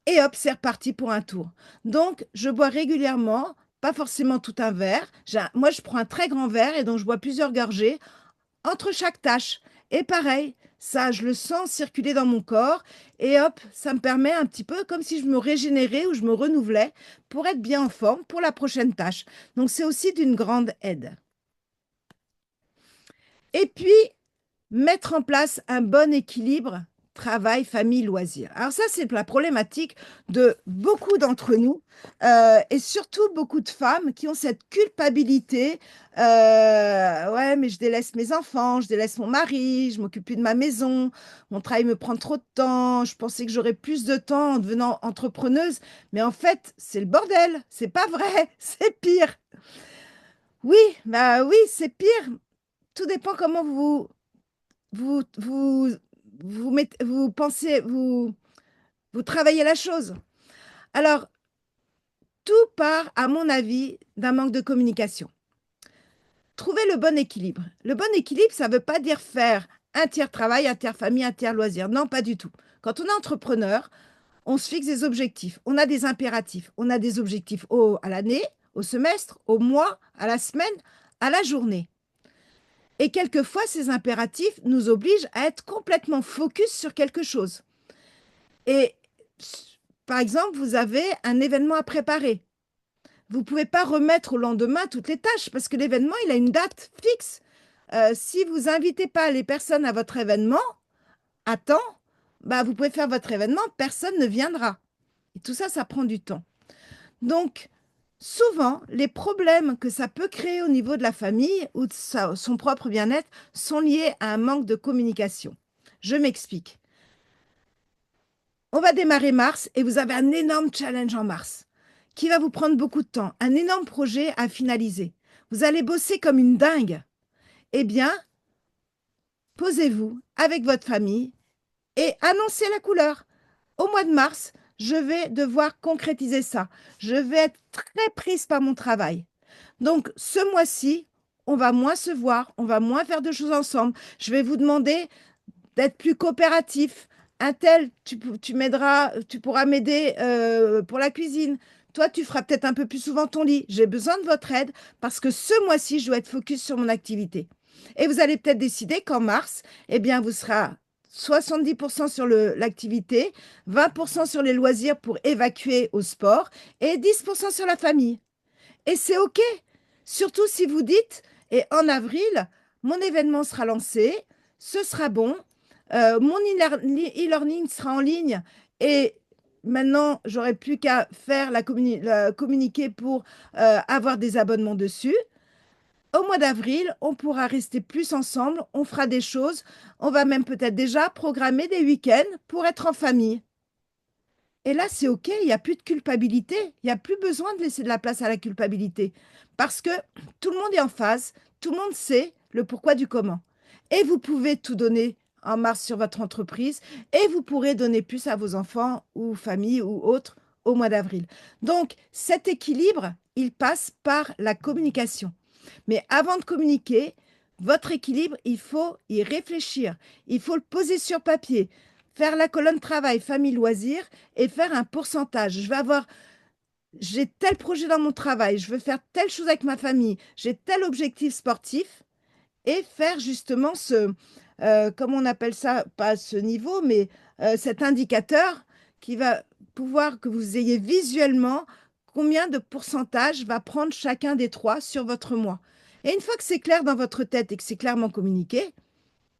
Et hop, c'est reparti pour un tour. Donc, je bois régulièrement, pas forcément tout un verre. Moi, je prends un très grand verre et donc je bois plusieurs gorgées entre chaque tâche. Et pareil, ça, je le sens circuler dans mon corps. Et hop, ça me permet un petit peu comme si je me régénérais ou je me renouvelais pour être bien en forme pour la prochaine tâche. Donc, c'est aussi d'une grande aide. Et puis, mettre en place un bon équilibre travail, famille, loisirs. Alors ça, c'est la problématique de beaucoup d'entre nous et surtout beaucoup de femmes qui ont cette culpabilité. Ouais, mais je délaisse mes enfants, je délaisse mon mari, je m'occupe plus de ma maison, mon travail me prend trop de temps, je pensais que j'aurais plus de temps en devenant entrepreneuse, mais en fait, c'est le bordel, c'est pas vrai, c'est pire. Oui, bah oui, c'est pire. Tout dépend comment vous, vous, vous pensez, vous travaillez la chose. Alors, tout part, à mon avis, d'un manque de communication. Trouver le bon équilibre. Le bon équilibre, ça ne veut pas dire faire un tiers travail, un tiers famille, un tiers loisir. Non, pas du tout. Quand on est entrepreneur, on se fixe des objectifs. On a des impératifs. On a des objectifs à l'année, au semestre, au mois, à la semaine, à la journée. Et quelquefois, ces impératifs nous obligent à être complètement focus sur quelque chose. Et par exemple, vous avez un événement à préparer. Vous ne pouvez pas remettre au lendemain toutes les tâches parce que l'événement, il a une date fixe. Si vous invitez pas les personnes à votre événement à temps, bah, vous pouvez faire votre événement, personne ne viendra. Et tout ça, ça prend du temps. Donc, souvent, les problèmes que ça peut créer au niveau de la famille ou de son propre bien-être sont liés à un manque de communication. Je m'explique. On va démarrer mars et vous avez un énorme challenge en mars qui va vous prendre beaucoup de temps, un énorme projet à finaliser. Vous allez bosser comme une dingue. Eh bien, posez-vous avec votre famille et annoncez la couleur. Au mois de mars, je vais devoir concrétiser ça. Je vais être très prise par mon travail. Donc, ce mois-ci, on va moins se voir, on va moins faire de choses ensemble. Je vais vous demander d'être plus coopératif. Un tel, tu m'aideras, tu pourras m'aider pour la cuisine. Toi, tu feras peut-être un peu plus souvent ton lit. J'ai besoin de votre aide parce que ce mois-ci, je dois être focus sur mon activité. Et vous allez peut-être décider qu'en mars, eh bien, vous serez 70% sur l'activité, 20% sur les loisirs pour évacuer au sport et 10% sur la famille. Et c'est OK. Surtout si vous dites, et en avril, mon événement sera lancé, ce sera bon, mon e-learning sera en ligne et maintenant, j'aurai plus qu'à faire communiquer pour avoir des abonnements dessus. Au mois d'avril, on pourra rester plus ensemble, on fera des choses, on va même peut-être déjà programmer des week-ends pour être en famille. Et là, c'est OK, il n'y a plus de culpabilité, il n'y a plus besoin de laisser de la place à la culpabilité, parce que tout le monde est en phase, tout le monde sait le pourquoi du comment. Et vous pouvez tout donner en mars sur votre entreprise, et vous pourrez donner plus à vos enfants ou famille ou autres au mois d'avril. Donc, cet équilibre, il passe par la communication. Mais avant de communiquer, votre équilibre, il faut y réfléchir, il faut le poser sur papier, faire la colonne travail, famille, loisirs et faire un pourcentage. J'ai tel projet dans mon travail, je veux faire telle chose avec ma famille, j'ai tel objectif sportif et faire justement comment on appelle ça, pas ce niveau, mais cet indicateur qui va pouvoir que vous ayez visuellement combien de pourcentage va prendre chacun des trois sur votre mois. Et une fois que c'est clair dans votre tête et que c'est clairement communiqué,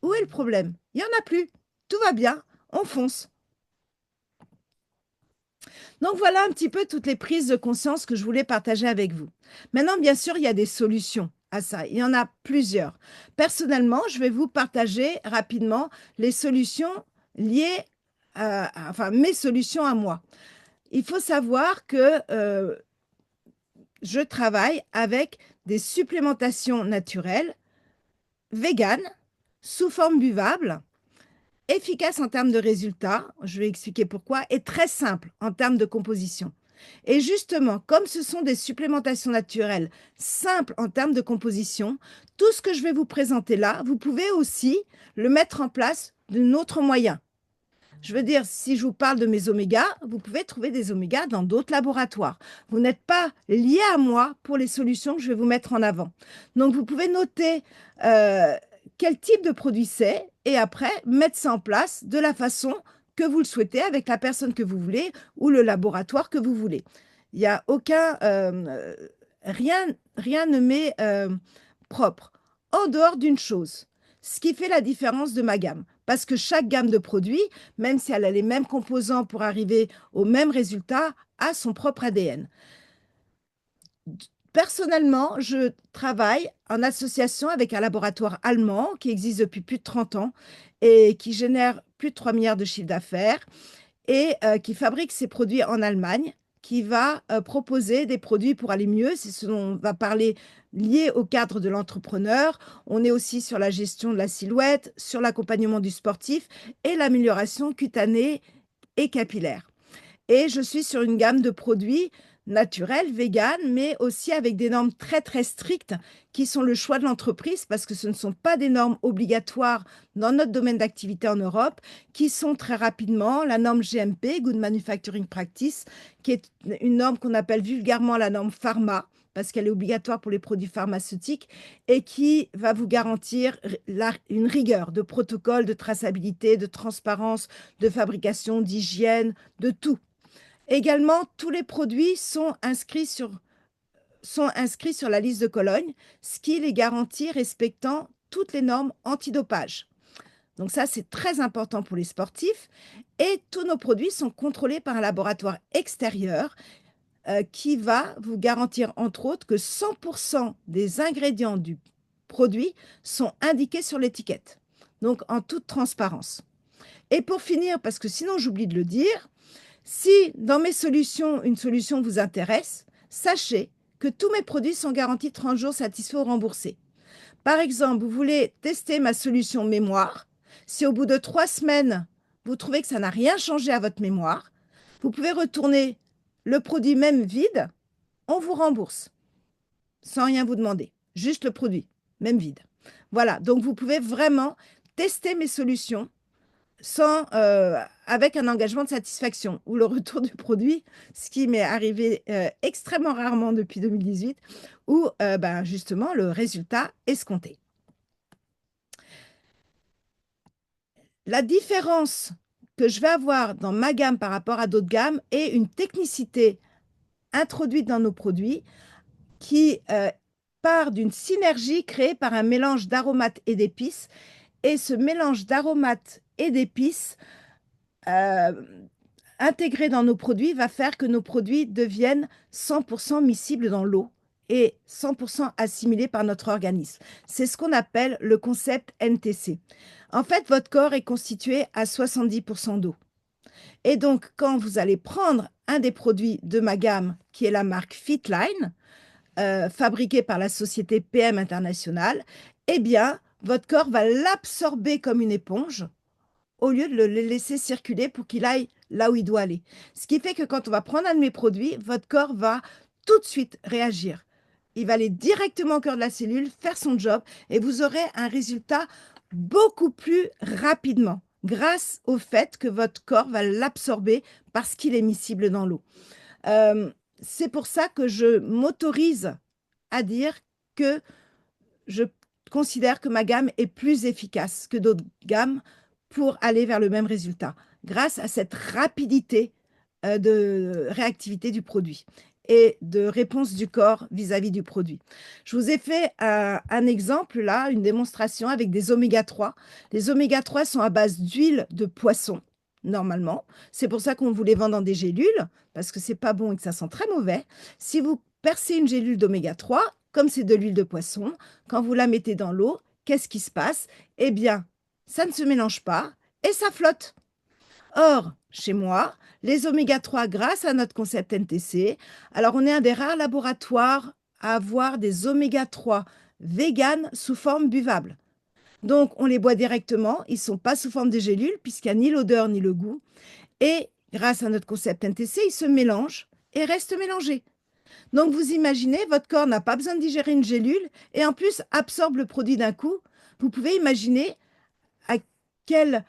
où est le problème? Il n'y en a plus. Tout va bien, on fonce. Donc voilà un petit peu toutes les prises de conscience que je voulais partager avec vous. Maintenant, bien sûr, il y a des solutions à ça. Il y en a plusieurs. Personnellement, je vais vous partager rapidement les solutions liées enfin, mes solutions à moi. Il faut savoir que je travaille avec des supplémentations naturelles, véganes, sous forme buvable, efficaces en termes de résultats, je vais expliquer pourquoi, et très simples en termes de composition. Et justement, comme ce sont des supplémentations naturelles simples en termes de composition, tout ce que je vais vous présenter là, vous pouvez aussi le mettre en place d'un autre moyen. Je veux dire, si je vous parle de mes omégas, vous pouvez trouver des omégas dans d'autres laboratoires. Vous n'êtes pas lié à moi pour les solutions que je vais vous mettre en avant. Donc, vous pouvez noter quel type de produit c'est et après mettre ça en place de la façon que vous le souhaitez avec la personne que vous voulez ou le laboratoire que vous voulez. Il n'y a aucun... rien ne m'est propre. En dehors d'une chose, ce qui fait la différence de ma gamme. Parce que chaque gamme de produits, même si elle a les mêmes composants pour arriver au même résultat, a son propre ADN. Personnellement, je travaille en association avec un laboratoire allemand qui existe depuis plus de 30 ans et qui génère plus de 3 milliards de chiffre d'affaires et qui fabrique ses produits en Allemagne, qui va proposer des produits pour aller mieux. C'est ce dont on va parler lié au cadre de l'entrepreneur. On est aussi sur la gestion de la silhouette, sur l'accompagnement du sportif et l'amélioration cutanée et capillaire. Et je suis sur une gamme de produits naturels, vegan, mais aussi avec des normes très, très strictes qui sont le choix de l'entreprise parce que ce ne sont pas des normes obligatoires dans notre domaine d'activité en Europe, qui sont très rapidement la norme GMP, Good Manufacturing Practice, qui est une norme qu'on appelle vulgairement la norme pharma, parce qu'elle est obligatoire pour les produits pharmaceutiques et qui va vous garantir une rigueur de protocole, de traçabilité, de transparence, de fabrication, d'hygiène, de tout. Également, tous les produits sont inscrits sur la liste de Cologne, ce qui les garantit respectant toutes les normes antidopage. Donc ça, c'est très important pour les sportifs. Et tous nos produits sont contrôlés par un laboratoire extérieur qui va vous garantir, entre autres, que 100% des ingrédients du produit sont indiqués sur l'étiquette. Donc, en toute transparence. Et pour finir, parce que sinon j'oublie de le dire, si dans mes solutions, une solution vous intéresse, sachez que tous mes produits sont garantis 30 jours satisfaits ou remboursés. Par exemple, vous voulez tester ma solution mémoire. Si au bout de 3 semaines, vous trouvez que ça n'a rien changé à votre mémoire, vous pouvez retourner le produit même vide, on vous rembourse sans rien vous demander. Juste le produit, même vide. Voilà, donc vous pouvez vraiment tester mes solutions sans, avec un engagement de satisfaction ou le retour du produit, ce qui m'est arrivé extrêmement rarement depuis 2018, où justement le résultat escompté. La différence que je vais avoir dans ma gamme par rapport à d'autres gammes est une technicité introduite dans nos produits qui part d'une synergie créée par un mélange d'aromates et d'épices. Et ce mélange d'aromates et d'épices intégré dans nos produits va faire que nos produits deviennent 100% miscibles dans l'eau et 100% assimilés par notre organisme. C'est ce qu'on appelle le concept NTC. En fait, votre corps est constitué à 70% d'eau. Et donc, quand vous allez prendre un des produits de ma gamme, qui est la marque Fitline, fabriquée par la société PM International, eh bien, votre corps va l'absorber comme une éponge au lieu de le laisser circuler pour qu'il aille là où il doit aller. Ce qui fait que quand on va prendre un de mes produits, votre corps va tout de suite réagir. Il va aller directement au cœur de la cellule, faire son job, et vous aurez un résultat beaucoup plus rapidement, grâce au fait que votre corps va l'absorber parce qu'il est miscible dans l'eau. C'est pour ça que je m'autorise à dire que je considère que ma gamme est plus efficace que d'autres gammes pour aller vers le même résultat, grâce à cette rapidité de réactivité du produit et de réponse du corps vis-à-vis du produit. Je vous ai fait un exemple là, une démonstration avec des oméga 3. Les oméga 3 sont à base d'huile de poisson, normalement. C'est pour ça qu'on vous les vend dans des gélules, parce que c'est pas bon et que ça sent très mauvais. Si vous percez une gélule d'oméga 3, comme c'est de l'huile de poisson, quand vous la mettez dans l'eau, qu'est-ce qui se passe? Eh bien, ça ne se mélange pas et ça flotte. Or, chez moi, les oméga 3, grâce à notre concept NTC, alors on est un des rares laboratoires à avoir des oméga 3 véganes sous forme buvable. Donc, on les boit directement, ils ne sont pas sous forme de gélules puisqu'il n'y a ni l'odeur ni le goût. Et grâce à notre concept NTC, ils se mélangent et reste mélangé. Donc, vous imaginez, votre corps n'a pas besoin de digérer une gélule et en plus absorbe le produit d'un coup. Vous pouvez imaginer à quel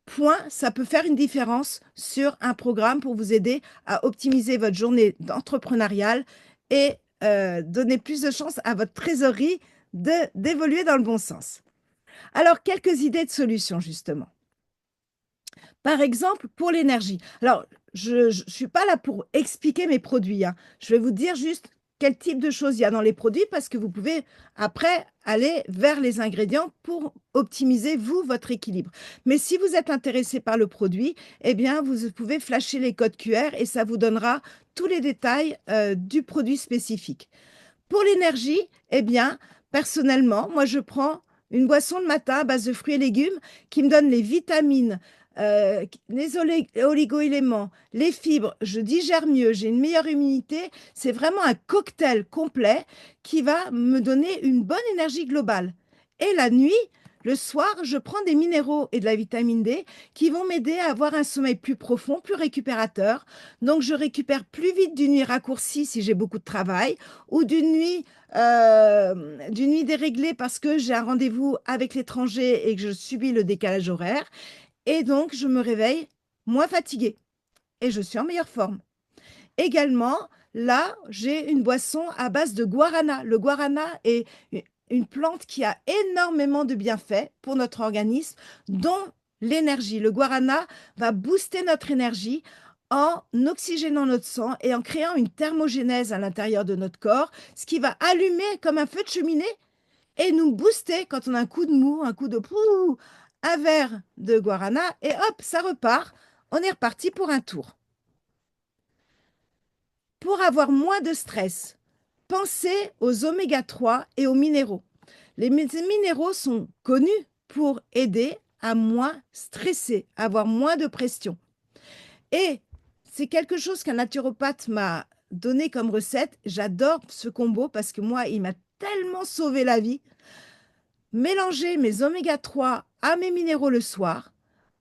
point ça peut faire une différence sur un programme pour vous aider à optimiser votre journée d'entrepreneuriale et donner plus de chance à votre trésorerie d'évoluer dans le bon sens. Alors, quelques idées de solutions, justement. Par exemple, pour l'énergie. Alors, je ne suis pas là pour expliquer mes produits, hein. Je vais vous dire juste quel type de choses il y a dans les produits parce que vous pouvez après aller vers les ingrédients pour optimiser, vous, votre équilibre. Mais si vous êtes intéressé par le produit, eh bien, vous pouvez flasher les codes QR et ça vous donnera tous les détails du produit spécifique. Pour l'énergie, eh bien, personnellement, moi, je prends une boisson le matin à base de fruits et légumes qui me donne les vitamines, les oligo-éléments, les fibres, je digère mieux, j'ai une meilleure immunité. C'est vraiment un cocktail complet qui va me donner une bonne énergie globale. Et la nuit, le soir, je prends des minéraux et de la vitamine D qui vont m'aider à avoir un sommeil plus profond, plus récupérateur. Donc, je récupère plus vite d'une nuit raccourcie si j'ai beaucoup de travail ou d'une nuit déréglée parce que j'ai un rendez-vous avec l'étranger et que je subis le décalage horaire. Et donc, je me réveille moins fatiguée et je suis en meilleure forme. Également, là, j'ai une boisson à base de guarana. Le guarana est une plante qui a énormément de bienfaits pour notre organisme, dont l'énergie. Le guarana va booster notre énergie en oxygénant notre sang et en créant une thermogénèse à l'intérieur de notre corps, ce qui va allumer comme un feu de cheminée et nous booster quand on a un coup de mou, un coup de pouh, un verre de guarana et hop, ça repart. On est reparti pour un tour. Pour avoir moins de stress, pensez aux oméga 3 et aux minéraux. Les minéraux sont connus pour aider à moins stresser, à avoir moins de pression. Et c'est quelque chose qu'un naturopathe m'a donné comme recette. J'adore ce combo parce que moi, il m'a tellement sauvé la vie. Mélanger mes oméga 3 à mes minéraux le soir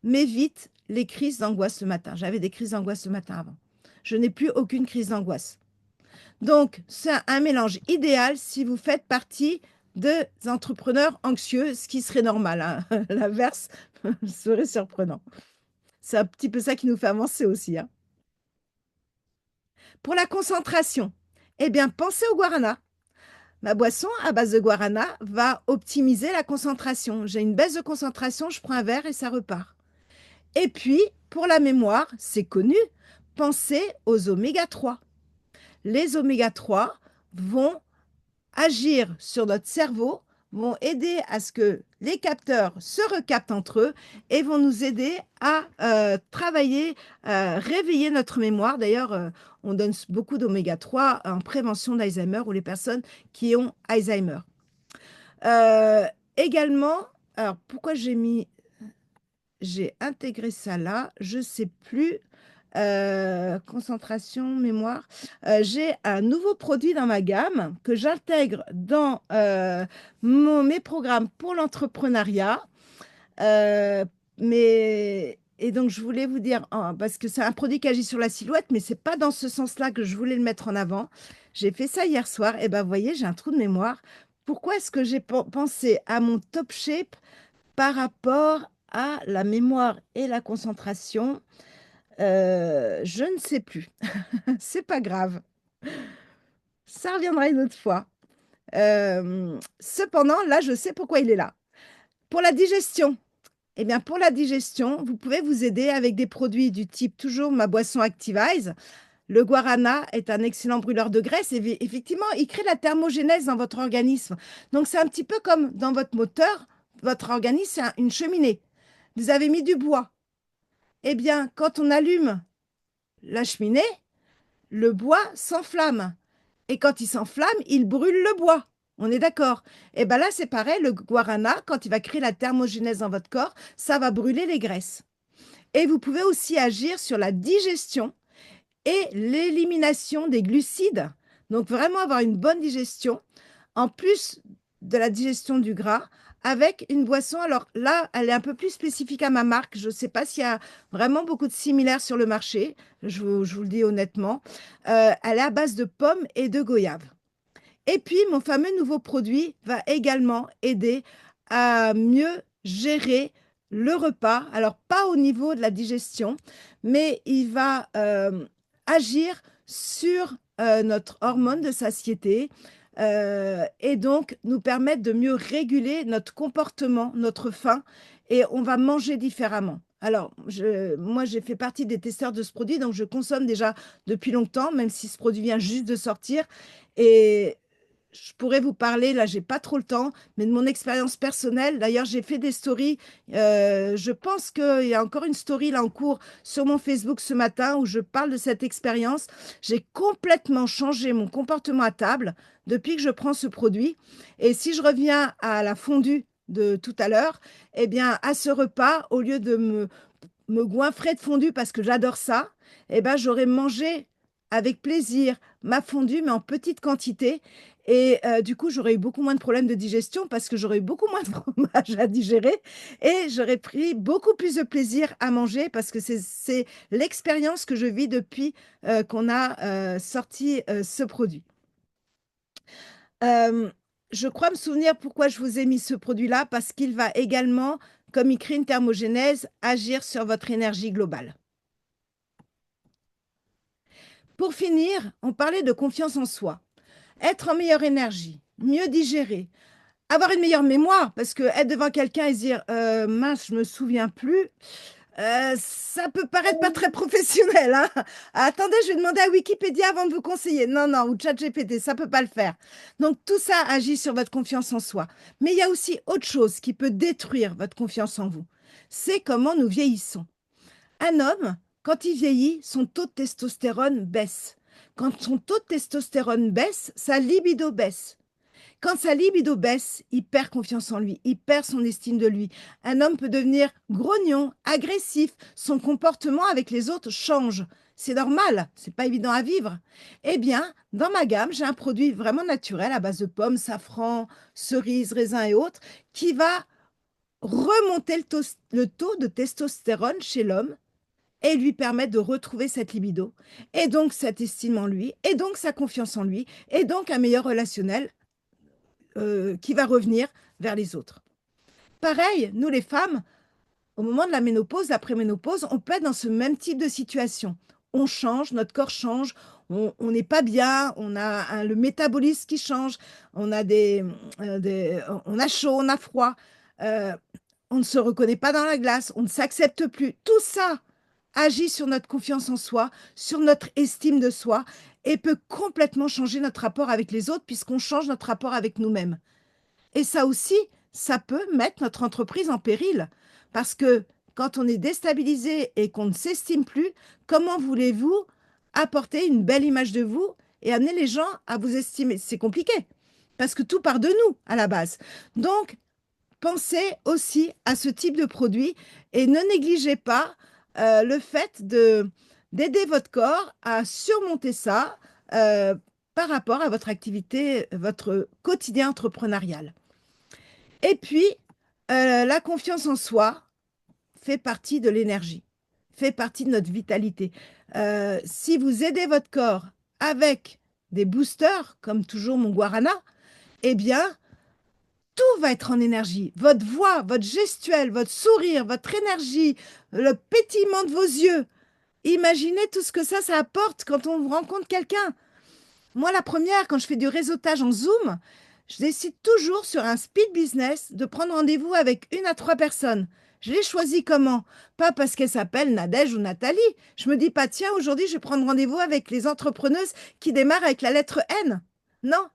m'évite les crises d'angoisse le matin. J'avais des crises d'angoisse le matin avant. Je n'ai plus aucune crise d'angoisse. Donc, c'est un mélange idéal si vous faites partie des entrepreneurs anxieux, ce qui serait normal, hein. L'inverse serait surprenant. C'est un petit peu ça qui nous fait avancer aussi, hein. Pour la concentration, eh bien, pensez au guarana. Ma boisson à base de guarana va optimiser la concentration. J'ai une baisse de concentration, je prends un verre et ça repart. Et puis, pour la mémoire, c'est connu, pensez aux oméga 3. Les oméga 3 vont agir sur notre cerveau, vont aider à ce que les capteurs se recaptent entre eux et vont nous aider à travailler, réveiller notre mémoire. D'ailleurs, on donne beaucoup d'oméga 3 en prévention d'Alzheimer ou les personnes qui ont Alzheimer. Également, alors pourquoi j'ai intégré ça là, je ne sais plus. Concentration, mémoire. J'ai un nouveau produit dans ma gamme que j'intègre dans mes programmes pour l'entrepreneuriat. Et donc, je voulais vous dire, parce que c'est un produit qui agit sur la silhouette, mais ce n'est pas dans ce sens-là que je voulais le mettre en avant. J'ai fait ça hier soir. Et bien, vous voyez, j'ai un trou de mémoire. Pourquoi est-ce que j'ai pensé à mon top shape par rapport à la mémoire et la concentration? Je ne sais plus. C'est pas grave. Ça reviendra une autre fois. Cependant, là, je sais pourquoi il est là. Pour la digestion. Eh bien, pour la digestion, vous pouvez vous aider avec des produits du type toujours ma boisson Activise. Le guarana est un excellent brûleur de graisse et effectivement, il crée la thermogénèse dans votre organisme. Donc, c'est un petit peu comme dans votre moteur, votre organisme, c'est une cheminée. Vous avez mis du bois. Eh bien, quand on allume la cheminée, le bois s'enflamme. Et quand il s'enflamme, il brûle le bois. On est d'accord? Et bien là, c'est pareil, le guarana, quand il va créer la thermogénèse dans votre corps, ça va brûler les graisses. Et vous pouvez aussi agir sur la digestion et l'élimination des glucides. Donc vraiment avoir une bonne digestion, en plus de la digestion du gras, avec une boisson. Alors là, elle est un peu plus spécifique à ma marque. Je ne sais pas s'il y a vraiment beaucoup de similaires sur le marché. Je vous le dis honnêtement. Elle est à base de pommes et de goyave. Et puis, mon fameux nouveau produit va également aider à mieux gérer le repas. Alors, pas au niveau de la digestion, mais il va agir sur notre hormone de satiété et donc nous permettre de mieux réguler notre comportement, notre faim, et on va manger différemment. Alors, moi, j'ai fait partie des testeurs de ce produit, donc je consomme déjà depuis longtemps, même si ce produit vient juste de sortir. Et je pourrais vous parler, là, j'ai pas trop le temps, mais de mon expérience personnelle. D'ailleurs, j'ai fait des stories. Je pense qu'il y a encore une story là en cours sur mon Facebook ce matin où je parle de cette expérience. J'ai complètement changé mon comportement à table depuis que je prends ce produit. Et si je reviens à la fondue de tout à l'heure, eh bien, à ce repas, au lieu de me goinfrer de fondue parce que j'adore ça, eh ben, j'aurais mangé avec plaisir ma fondue, mais en petite quantité. Et du coup, j'aurais eu beaucoup moins de problèmes de digestion parce que j'aurais eu beaucoup moins de fromage à digérer et j'aurais pris beaucoup plus de plaisir à manger parce que c'est l'expérience que je vis depuis qu'on a sorti ce produit. Euh, je crois me souvenir pourquoi je vous ai mis ce produit-là, parce qu'il va également, comme il crée une thermogénèse, agir sur votre énergie globale. Pour finir, on parlait de confiance en soi. Être en meilleure énergie, mieux digérer, avoir une meilleure mémoire, parce que être devant quelqu'un et se dire mince, je me souviens plus, ça peut paraître pas très professionnel, hein. Attendez, je vais demander à Wikipédia avant de vous conseiller. Non, non, ou ChatGPT, ça peut pas le faire. Donc tout ça agit sur votre confiance en soi. Mais il y a aussi autre chose qui peut détruire votre confiance en vous. C'est comment nous vieillissons. Un homme, quand il vieillit, son taux de testostérone baisse. Quand son taux de testostérone baisse, sa libido baisse. Quand sa libido baisse, il perd confiance en lui, il perd son estime de lui. Un homme peut devenir grognon, agressif, son comportement avec les autres change. C'est normal, c'est pas évident à vivre. Eh bien, dans ma gamme, j'ai un produit vraiment naturel à base de pommes, safran, cerises, raisins et autres qui va remonter le taux de testostérone chez l'homme et lui permettre de retrouver cette libido, et donc cette estime en lui, et donc sa confiance en lui, et donc un meilleur relationnel qui va revenir vers les autres. Pareil, nous les femmes, au moment de la ménopause, l'après-ménopause, on peut être dans ce même type de situation. On change, notre corps change, on n'est pas bien, on a le métabolisme qui change, on a, on a chaud, on a froid, euh, on ne se reconnaît pas dans la glace, on ne s'accepte plus. Tout ça agit sur notre confiance en soi, sur notre estime de soi et peut complètement changer notre rapport avec les autres puisqu'on change notre rapport avec nous-mêmes. Et ça aussi, ça peut mettre notre entreprise en péril parce que quand on est déstabilisé et qu'on ne s'estime plus, comment voulez-vous apporter une belle image de vous et amener les gens à vous estimer? C'est compliqué parce que tout part de nous à la base. Donc, pensez aussi à ce type de produit et ne négligez pas le fait d'aider votre corps à surmonter ça euh, par rapport à votre activité, votre quotidien entrepreneurial. Et puis, la confiance en soi fait partie de l'énergie, fait partie de notre vitalité. Si vous aidez votre corps avec des boosters, comme toujours mon guarana, eh bien, tout va être en énergie. Votre voix, votre gestuelle, votre sourire, votre énergie, le pétillement de vos yeux. Imaginez tout ce que ça apporte quand on rencontre quelqu'un. Moi, la première, quand je fais du réseautage en Zoom, je décide toujours sur un speed business de prendre rendez-vous avec 1 à 3 personnes. Je les choisis comment? Pas parce qu'elles s'appellent Nadège ou Nathalie. Je me dis pas, tiens, aujourd'hui, je vais prendre rendez-vous avec les entrepreneuses qui démarrent avec la lettre N. Non,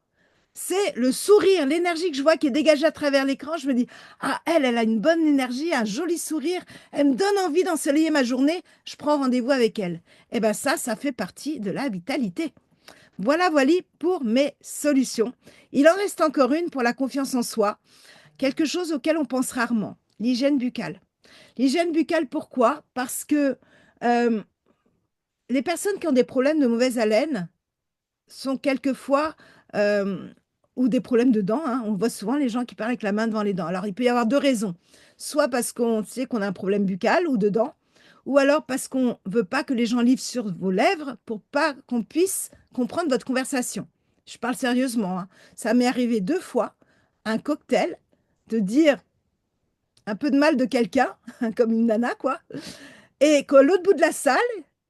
c'est le sourire, l'énergie que je vois qui est dégagée à travers l'écran. Je me dis, ah, elle a une bonne énergie, un joli sourire. Elle me donne envie d'ensoleiller ma journée. Je prends rendez-vous avec elle. Eh bien, ça fait partie de la vitalité. Voilà, voilà pour mes solutions. Il en reste encore une pour la confiance en soi, quelque chose auquel on pense rarement, l'hygiène buccale. L'hygiène buccale, pourquoi? Parce que euh, les personnes qui ont des problèmes de mauvaise haleine sont quelquefois, euh, ou des problèmes de dents, hein. On voit souvent les gens qui parlent avec la main devant les dents. Alors, il peut y avoir deux raisons. Soit parce qu'on sait qu'on a un problème buccal ou de dents, ou alors parce qu'on ne veut pas que les gens livrent sur vos lèvres pour pas qu'on puisse comprendre votre conversation. Je parle sérieusement, hein. Ça m'est arrivé 2 fois, un cocktail, de dire un peu de mal de quelqu'un, comme une nana, quoi, et qu'à l'autre bout de la salle,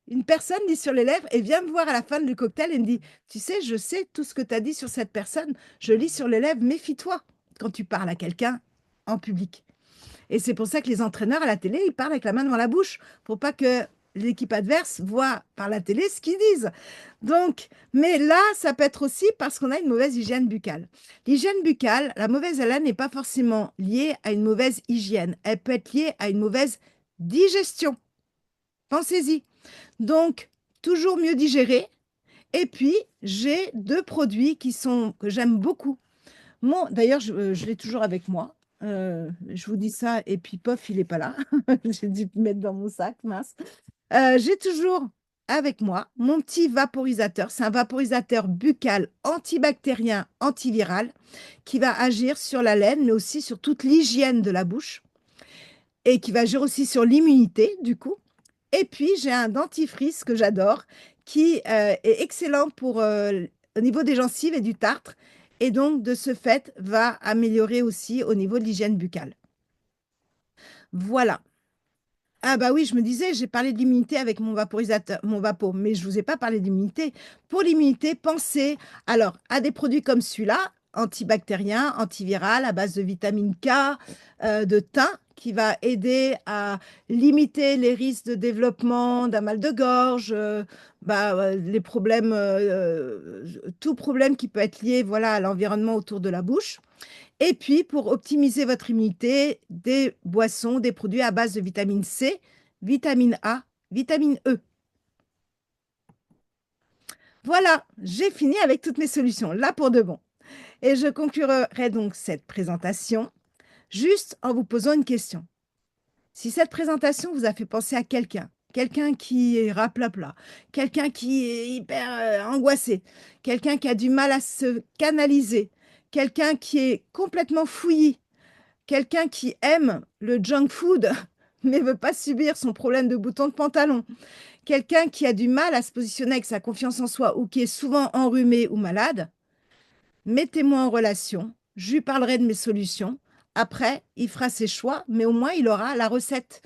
une personne lit sur les lèvres et vient me voir à la fin du cocktail et me dit, tu sais, je sais tout ce que tu as dit sur cette personne, je lis sur les lèvres, méfie-toi quand tu parles à quelqu'un en public. Et c'est pour ça que les entraîneurs à la télé, ils parlent avec la main devant la bouche pour pas que l'équipe adverse voit par la télé ce qu'ils disent. Donc, mais là, ça peut être aussi parce qu'on a une mauvaise hygiène buccale. L'hygiène buccale, la mauvaise haleine n'est pas forcément liée à une mauvaise hygiène. Elle peut être liée à une mauvaise digestion. Pensez-y. Donc, toujours mieux digérer. Et puis, j'ai 2 produits que j'aime beaucoup. D'ailleurs, je l'ai toujours avec moi. Je vous dis ça, et puis pof, il n'est pas là. J'ai dû le mettre dans mon sac, mince. J'ai toujours avec moi mon petit vaporisateur. C'est un vaporisateur buccal antibactérien, antiviral, qui va agir sur la laine, mais aussi sur toute l'hygiène de la bouche, et qui va agir aussi sur l'immunité, du coup. Et puis, j'ai un dentifrice que j'adore, qui est excellent pour au niveau des gencives et du tartre, et donc, de ce fait, va améliorer aussi au niveau de l'hygiène buccale. Voilà. Ah bah oui, je me disais, j'ai parlé de l'immunité avec mon vaporisateur, mon vapo, mais je ne vous ai pas parlé d'immunité. Pour l'immunité, pensez alors à des produits comme celui-là, antibactérien, antiviral, à base de vitamine K, de thym, qui va aider à limiter les risques de développement d'un mal de gorge, les problèmes, tout problème qui peut être lié, voilà, à l'environnement autour de la bouche. Et puis, pour optimiser votre immunité, des boissons, des produits à base de vitamine C, vitamine A, vitamine E. Voilà, j'ai fini avec toutes mes solutions, là pour de bon. Et je conclurai donc cette présentation juste en vous posant une question. Si cette présentation vous a fait penser à quelqu'un, quelqu'un qui est raplapla, quelqu'un qui est hyper angoissé, quelqu'un qui a du mal à se canaliser, quelqu'un qui est complètement fouillis, quelqu'un qui aime le junk food, mais veut pas subir son problème de bouton de pantalon, quelqu'un qui a du mal à se positionner avec sa confiance en soi ou qui est souvent enrhumé ou malade, mettez-moi en relation, je lui parlerai de mes solutions. Après, il fera ses choix, mais au moins il aura la recette.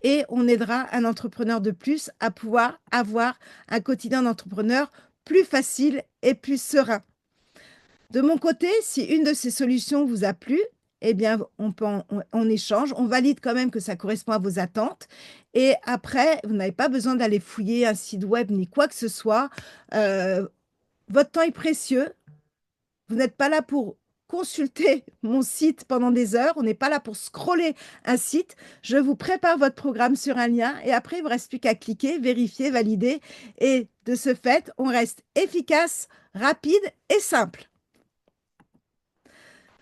Et on aidera un entrepreneur de plus à pouvoir avoir un quotidien d'entrepreneur plus facile et plus serein. De mon côté, si une de ces solutions vous a plu, eh bien, on échange, on valide quand même que ça correspond à vos attentes. Et après, vous n'avez pas besoin d'aller fouiller un site web ni quoi que ce soit. Votre temps est précieux. Vous n'êtes pas là pour consulter mon site pendant des heures. On n'est pas là pour scroller un site. Je vous prépare votre programme sur un lien et après, il ne vous reste plus qu'à cliquer, vérifier, valider. Et de ce fait, on reste efficace, rapide et simple.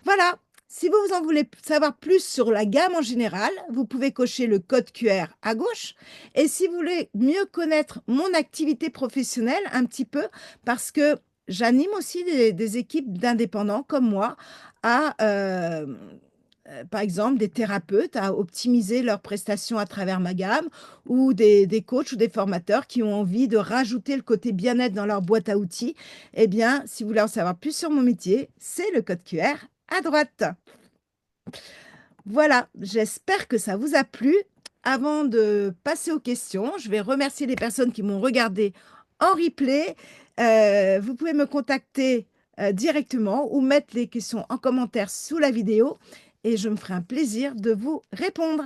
Voilà, si vous en voulez savoir plus sur la gamme en général, vous pouvez cocher le code QR à gauche. Et si vous voulez mieux connaître mon activité professionnelle un petit peu, parce que j'anime aussi des équipes d'indépendants comme moi à, par exemple, des thérapeutes à optimiser leurs prestations à travers ma gamme ou des coachs ou des formateurs qui ont envie de rajouter le côté bien-être dans leur boîte à outils. Eh bien, si vous voulez en savoir plus sur mon métier, c'est le code QR à droite. Voilà, j'espère que ça vous a plu. Avant de passer aux questions, je vais remercier les personnes qui m'ont regardé en replay. Vous pouvez me contacter directement ou mettre les questions en commentaire sous la vidéo et je me ferai un plaisir de vous répondre.